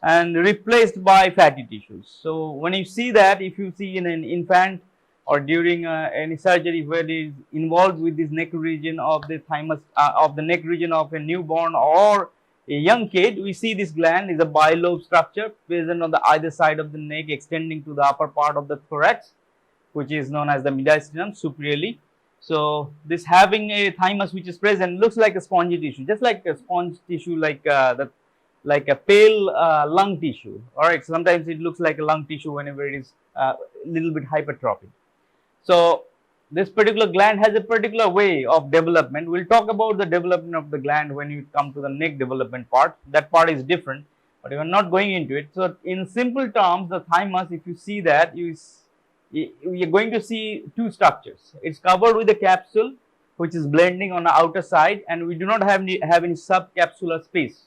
and replaced by fatty tissues. So when you see that, if you see in an infant or during any surgery where it is involved with this neck region of the thymus, of the neck region of a newborn or a young kid, we see this gland is a bi-lobe structure present on the either side of the neck, extending to the upper part of the thorax, which is known as the mediastinum superiorly. So this having a thymus which is present looks like a spongy tissue, just like a sponge tissue, like a pale lung tissue. All right, sometimes it looks like a lung tissue whenever it is a little bit hypertrophic. So this particular gland has a particular way of development. We'll talk about the development of the gland when you come to the neck development part. That part is different, but we are not going into it. So in simple terms, the thymus, if you see that, we are going to see 2 structures. It's covered with a capsule which is blending on the outer side, and we do not have any subcapsular space.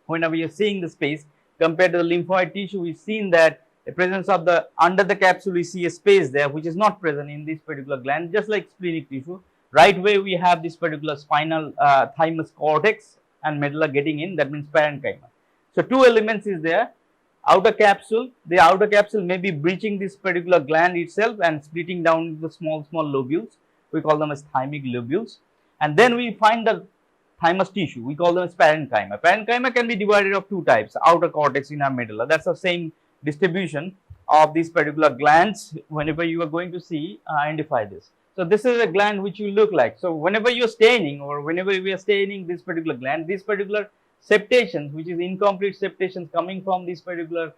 Whenever we are seeing the space compared to the lymphoid tissue, we've seen that the presence of the under the capsule, we see a space there which is not present in this particular gland, just like splenic tissue. Right way we have this particular spinal thymus cortex and medulla getting in, that means parenchyma. So 2 elements is there. Outer capsule, the outer capsule may be breaching this particular gland itself and splitting down into small lobules. We call them as thymic lobules. And then we find the thymus tissue, we call them as parenchyma. Parenchyma can be divided of 2 types, outer cortex, inner medulla. That's the same distribution of these particular glands whenever you are going to see identify this. So this is a gland which will look like. So whenever you are staining or whenever we are staining this particular gland, these particular septations, which is incomplete septations coming from this particular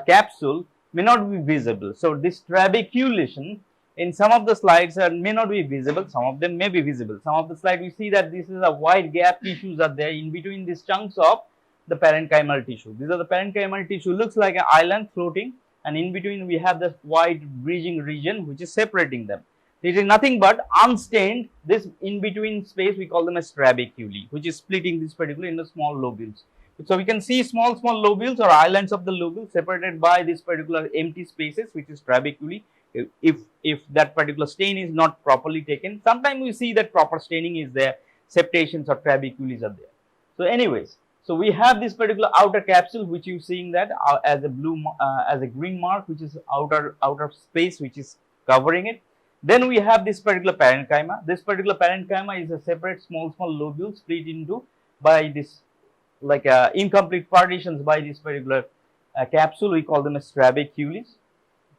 capsule, may not be visible. So this trabeculation in some of the slides may not be visible, some of them may be visible. Some of the slides we see that this is a wide gap tissues are there in between these chunks of the parenchymal tissue. These are the parenchymal tissue, looks like an island floating, and in between we have the wide bridging region which is separating them. It is nothing but unstained, this in between space we call them as trabeculae, which is splitting this particular into small lobules. So we can see small lobules or islands of the lobules separated by this particular empty spaces which is trabeculae. If that particular stain is not properly taken, sometimes we see that proper staining is there, septations or trabeculae are there. So anyways, so we have this particular outer capsule which you seeing that as a blue as a green mark, which is outer space which is covering it. Then we have this particular parenchyma. This particular parenchyma is a separate small lobule split into by this like incomplete partitions by this particular capsule. We call them as trabeculae.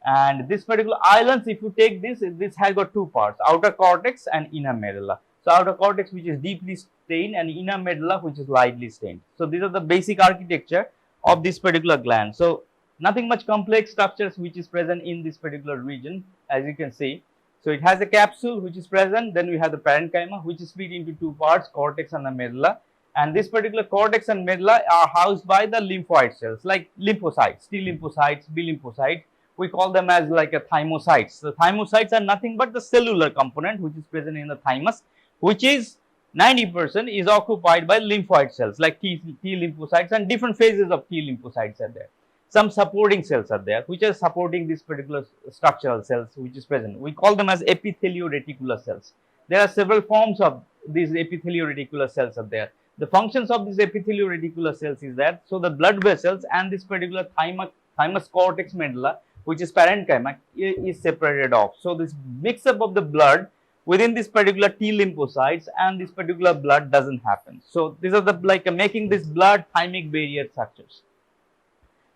And this particular islands, if you take this has got two parts, outer cortex and inner medulla. So outer cortex which is deeply stained and inner medulla which is lightly stained. So these are the basic architecture of this particular gland. So nothing much complex structures which is present in this particular region, as you can see. So it has a capsule which is present, then we have the parenchyma which is split into two parts, cortex and the medulla. And this particular cortex and medulla are housed by the lymphoid cells like lymphocytes, T lymphocytes, B lymphocytes. We call them as like a thymocytes. The thymocytes are nothing but the cellular component which is present in the thymus, which is 90% is occupied by lymphoid cells like T lymphocytes, and different phases of T lymphocytes are there. Some supporting cells are there which are supporting this particular structural cells which is present. We call them as epithelio-reticular cells. There are several forms of these epithelio-reticular cells are there. The functions of these epithelio-reticular cells is that so the blood vessels and this particular thymus cortex medulla, which is parenchyma, is separated off. So this mix up of the blood within this particular T lymphocytes and this particular blood doesn't happen. So these are the like making this blood thymic barrier structures.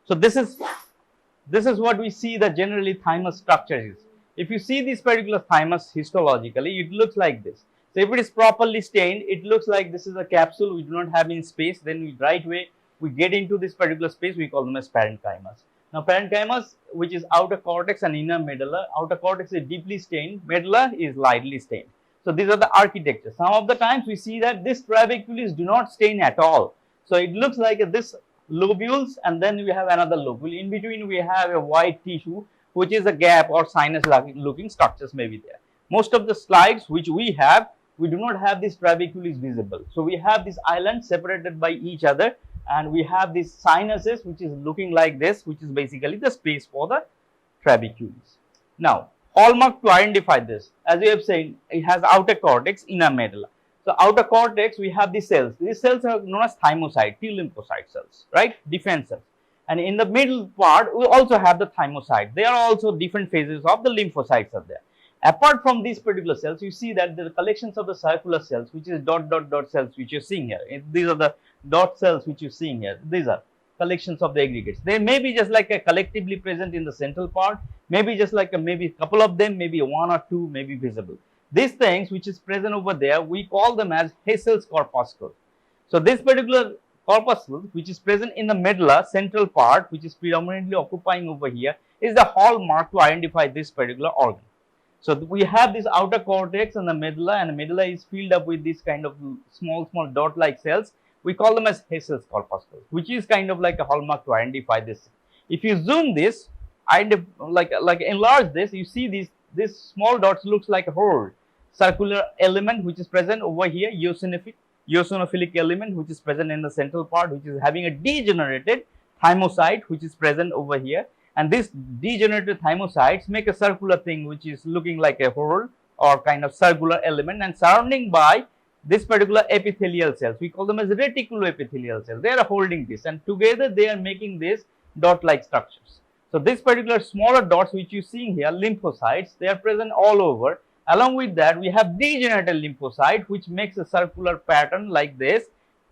So this is what we see that generally thymus structure is. If you see this particular thymus histologically, it looks like this. So if it is properly stained, it looks like this is a capsule we do not have in space. Then we right way we get into this particular space, we call them as parenchymas. Now parenchymas, which is outer cortex and inner medulla, outer cortex is deeply stained, medulla is lightly stained. So these are the architecture. Some of the times we see that this trabecules do not stain at all. So it looks like this lobules and then we have another lobule. In between we have a white tissue which is a gap or sinus looking structures may be there. Most of the slides which we have, we do not have these trabecules visible. So we have these islands separated by each other, and we have these sinuses which is looking like this, which is basically the space for the trabecules. Now hallmark to identify this, as we have said, it has outer cortex, inner medulla. So outer cortex we have these cells. These cells are known as thymocyte, T lymphocyte cells, right? Defense cells. And in the middle part we also have the thymocyte. There are also different phases of the lymphocytes are there. Apart from these particular cells, you see that the collections of the circular cells, which is dot cells which you are seeing here. These are the dot cells which you are seeing here. These are collections of the aggregates. They may be just like a collectively present in the central part, maybe just like maybe a couple of them, maybe one or two may be visible. These things which is present over there, we call them as Hessel's corpuscle. So this particular corpuscle which is present in the medulla central part, which is predominantly occupying over here, is the hallmark to identify this particular organ. So we have this outer cortex and the medulla is filled up with this kind of small dot like cells. We call them as Hessel's corpuscle, which is kind of like a hallmark to identify this. If you zoom this, like enlarge this, you see this small dots looks like a whole circular element which is present over here, eosinophilic element which is present in the central part, which is having a degenerated thymocyte which is present over here. And this degenerated thymocytes make a circular thing which is looking like a hole or kind of circular element, and surrounding by this particular epithelial cells. We call them as reticuloepithelial cells. They are holding this, and together they are making this dot-like structures. So this particular smaller dots which you see here, lymphocytes, they are present all over. Along with that, we have degenerated lymphocyte which makes a circular pattern like this,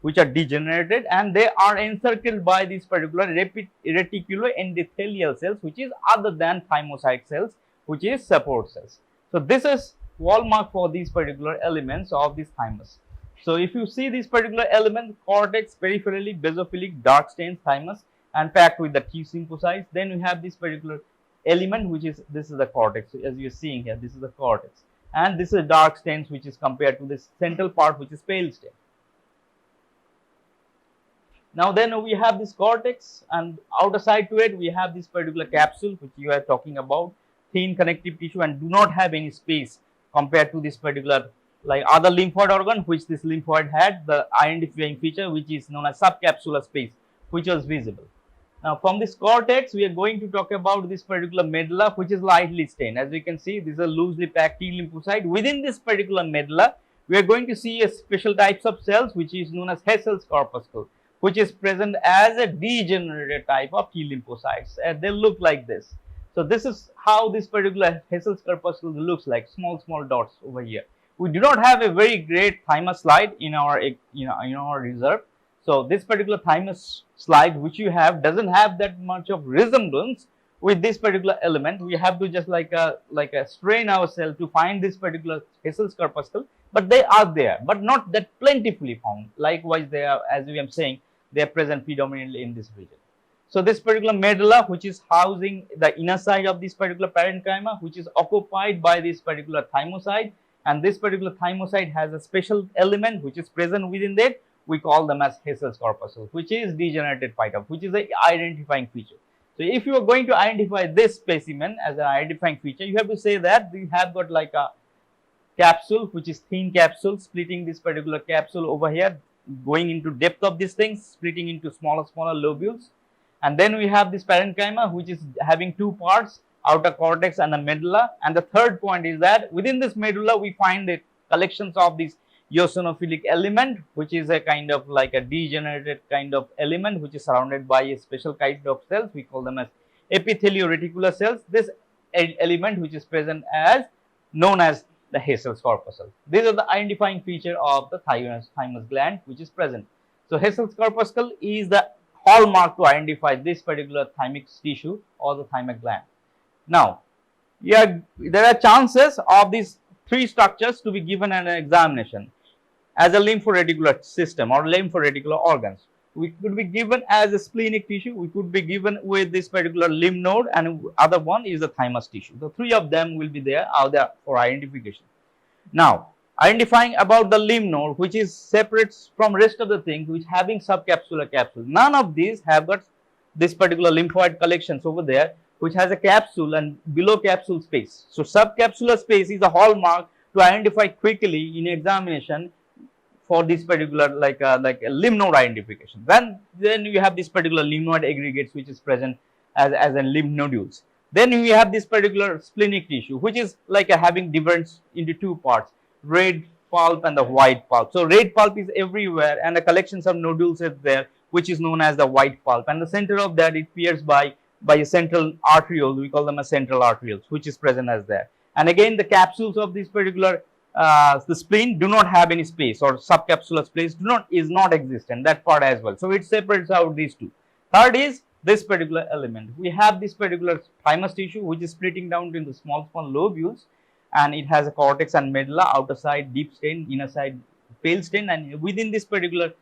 which are degenerated, and they are encircled by these particular reticuloendothelial cells, which is other than thymocyte cells, which is support cells. So this is hallmark for these particular elements of this thymus. So if you see this particular element, cortex, peripherally basophilic, dark stained thymus, and packed with the T lymphocytes, then we have this particular element, which is, this is the cortex. As you are seeing here, this is the cortex, and this is dark stains, which is compared to this central part, which is pale stain. Now then we have this cortex, and outer side to it we have this particular capsule, which you are talking about, thin connective tissue, and do not have any space compared to this particular, like other lymphoid organ, which this lymphoid had the identifying feature, which is known as subcapsular space, which was visible. Now from this cortex we are going to talk about this particular medulla, which is lightly stained. As you can see, this is a loosely packed T lymphocyte. Within this particular medulla we are going to see a special types of cells, which is known as Hessel's corpuscle, which is present as a degenerated type of T lymphocytes, and they look like this. So this is how this particular Hessel's corpuscle looks like, small dots over here. We do not have a very great thymus slide in our in our reserve. So this particular thymus slide which you have doesn't have that much of resemblance with this particular element. We have to just like a strain ourselves to find this particular Hessel's corpuscle, but they are there, but not that plentifully found. Likewise, they are, as we are saying, they are present predominantly in this region. So this particular medulla, which is housing the inner side of this particular parenchyma, which is occupied by this particular thymocyte, and this particular thymocyte has a special element which is present within that. We call them as Hessel's corpuscle, which is degenerated phyta, which is a identifying feature. So if you are going to identify this specimen as an identifying feature, you have to say that we have got like a capsule, which is thin capsule, splitting this particular capsule over here, going into depth of these things, splitting into smaller lobules. And then we have this parenchyma, which is having two parts, outer cortex and the medulla. And the third point is that within this medulla we find the collections of these eosinophilic element, which is a kind of like a degenerated kind of element, which is surrounded by a special kind of cells. We call them as epithelio-reticular cells. This element which is present as known as the Hessel's corpuscle. These are the identifying feature of the thymus gland which is present. So Hessel's corpuscle is the hallmark to identify this particular thymic tissue or the thymic gland. Now, there are chances of these three structures to be given in an examination as a lymphoreticular system or lymphoreticular organs. We could be given as a splenic tissue, we could be given with this particular lymph node, and other one is the thymus tissue. The three of them will be there out there for identification. Now, identifying about the lymph node, which is separate from rest of the things, which having subcapsular capsule. None of these have got this particular lymphoid collections over there, which has a capsule and below capsule space. So subcapsular space is a hallmark to identify quickly in examination for this particular like a lymph node identification. Then you have this particular lymphoid aggregates which is present as in lymph nodules. Then we have this particular splenic tissue, which is like having divisions into two parts, red pulp and the white pulp. So red pulp is everywhere, and the collections of nodules is there, which is known as the white pulp. And the center of that it appears by a central arteriole. We call them as central arterioles, which is present as there. And again, the capsules of this particular the spleen do not have any space, or subcapsular space is not existent, that part as well. So it separates out these two. Third is this particular element. We have this particular thymus tissue which is splitting down into small lobules, and it has a cortex and medulla, outer side deep stain, inner side pale stain, and within this particular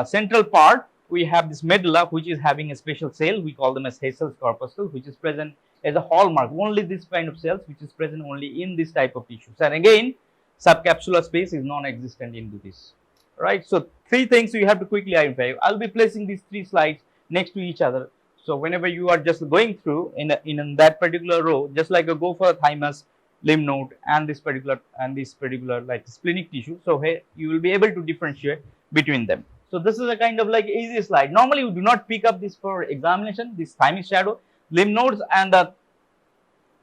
central part we have this medulla which is having a special cell. We call them as Hessel's corpuscle, which is present as a hallmark. Only this kind of cells which is present only in this type of tissues, and again subcapsular space is non-existent into this, right? So three things you have to quickly identify. I'll be placing these three slides next to each other, so whenever you are just going through in that particular row, just like go for a thymus, lymph node, and this particular like splenic tissue, so here you will be able to differentiate between them. So this is a kind of like easy slide. Normally we do not pick up this for examination. This thymic shadow, lymph nodes and the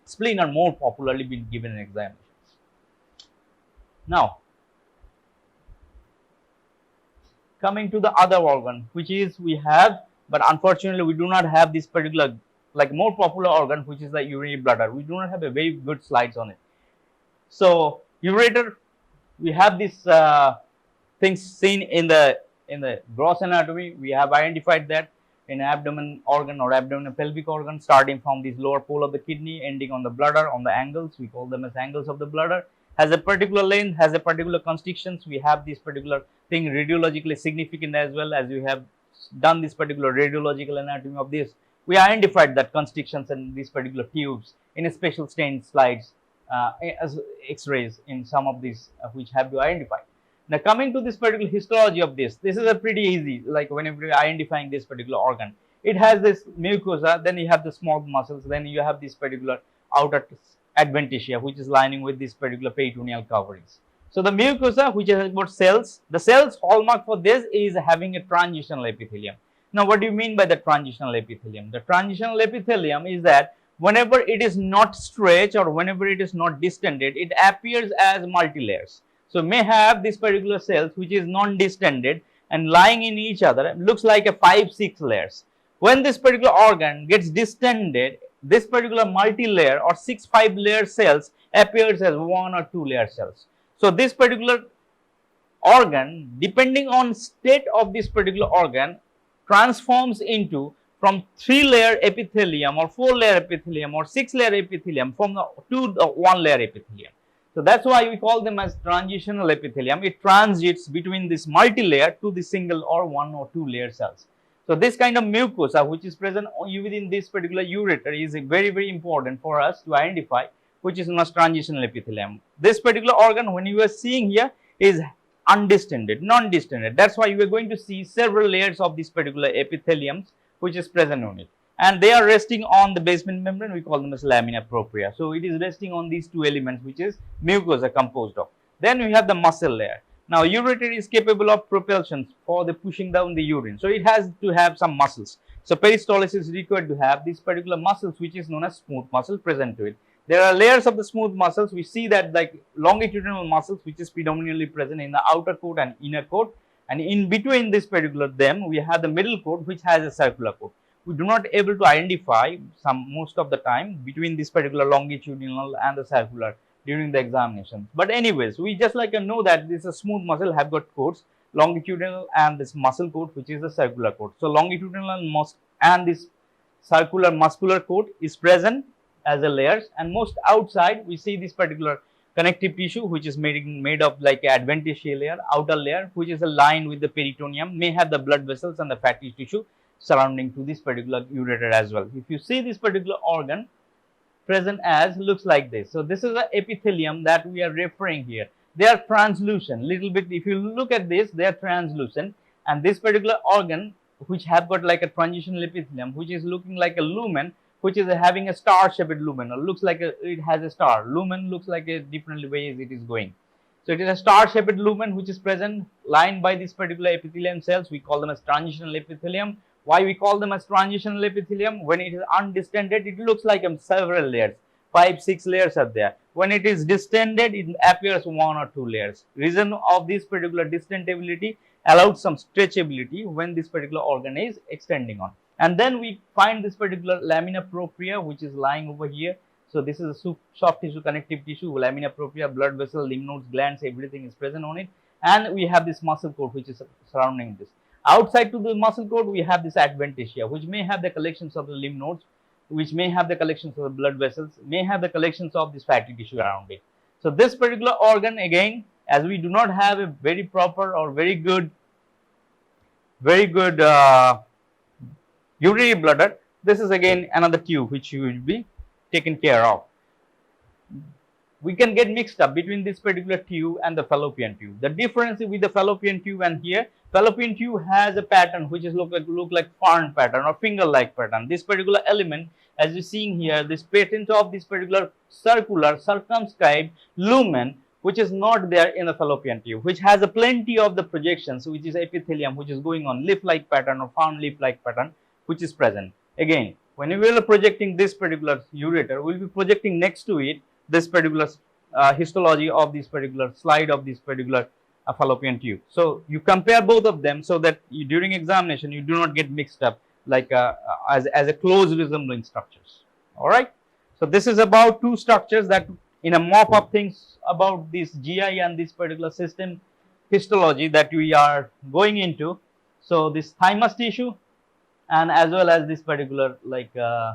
spleen are more popularly been given in examinations. Now, coming to the other organ, which is we have, but unfortunately we do not have this particular like more popular organ, which is the urinary bladder. We do not have a very good slides on it. So ureter, we have this things seen in the in the gross anatomy, we have identified that in abdomen organ or abdomen pelvic organ, starting from this lower pole of the kidney, ending on the bladder, on the angles, we call them as angles of the bladder, has a particular length, has a particular constrictions. We have this particular thing radiologically significant as well. As we have done this particular radiological anatomy of this, we identified that constrictions in these particular tubes in a special stained slides as X-rays in some of these which have to identify. Now coming to this particular histology of this is a pretty easy, like whenever you're identifying this particular organ, it has this mucosa, then you have the smooth muscles, then you have this particular outer adventitia which is lining with this particular peritoneal coverings. So the mucosa which has got cells, the cells hallmark for this is having a transitional epithelium. Now what do you mean by the transitional epithelium? The transitional epithelium is that whenever it is not stretched or whenever it is not distended, it appears as multi-layers. So may have this particular cells which is non-distended and lying in each other, looks like a 5-6 layers. When this particular organ gets distended, this particular multi-layer or 6-5 layer cells appears as 1 or 2 layer cells. So this particular organ, depending on state of this particular organ, transforms into from 3-layer epithelium or 4-layer epithelium or 6-layer epithelium from the 1-layer epithelium. So that's why we call them as transitional epithelium. It transits between this multi-layer to the single or 1 or 2 layer cells. So this kind of mucosa which is present within this particular ureter is very, very important for us to identify, which is known as transitional epithelium. This particular organ, when you are seeing here, is undistended, non-distended. That's why you are going to see several layers of this particular epitheliums which is present on it. And they are resting on the basement membrane, we call them as lamina propria. So it is resting on these two elements which is mucosa composed of. Then we have the muscle layer. Now ureter is capable of propulsion for the pushing down the urine. So it has to have some muscles. So peristalsis is required to have these particular muscles which is known as smooth muscle present to it. There are layers of the smooth muscles. We see that like longitudinal muscles which is predominantly present in the outer coat and inner coat. And in between this particular them, we have the middle coat which has a circular coat. We do not able to identify most of the time between this particular longitudinal and the circular during the examination. But anyways, we just like to know that this smooth muscle have got coats, longitudinal and this muscle coat which is the circular coat. So longitudinal and this circular muscular coat is present as a layers, and most outside we see this particular connective tissue which is made of like a adventitia layer, outer layer which is aligned with the peritoneum, may have the blood vessels and the fatty tissue surrounding to this particular ureter as well. If you see this particular organ present as looks like this. So this is the epithelium that we are referring here. They are translucent, little bit. If you look at this, they are translucent, and this particular organ which have got like a transitional epithelium which is looking like a lumen, which is having a star shaped lumen, or looks like it has a star. Lumen looks like a different ways it is going. So it is a star shaped lumen which is present lined by this particular epithelium cells. We call them as transitional epithelium. Why we call them as transitional epithelium? When it is undistended, it looks like several layers, 5-6 layers are there. When it is distended, it appears 1 or 2 layers. Reason of this particular distendability allows some stretchability when this particular organ is extending on. And then we find this particular lamina propria which is lying over here. So this is a soft tissue, connective tissue, lamina propria, blood vessel, lymph nodes, glands, everything is present on it. And we have this muscle coat which is surrounding this. Outside to the muscle coat, we have this adventitia which may have the collections of the lymph nodes, which may have the collections of the blood vessels, may have the collections of this fatty tissue around it. So this particular organ, again, as we do not have a very proper or very good urinary bladder, this is again another tube which you will be taken care of. We can get mixed up between this particular tube and the fallopian tube. The difference with the fallopian tube and here, fallopian tube has a pattern which is look like fern pattern or finger-like pattern. This particular element, as you seeing here, this pattern of this particular circular circumscribed lumen, which is not there in the fallopian tube, which has a plenty of the projections, which is epithelium, which is going on leaf-like pattern or fern leaf-like pattern, which is present. Again, when we are projecting this particular ureter, we will be projecting next to it this particular histology of this particular slide of this particular fallopian tube. So you compare both of them so that during examination you do not get mixed up like as a close resembling structures. All right. So this is about two structures that in a mop up things about this GI and this particular system histology that we are going into. So this thymus tissue and as well as this particular like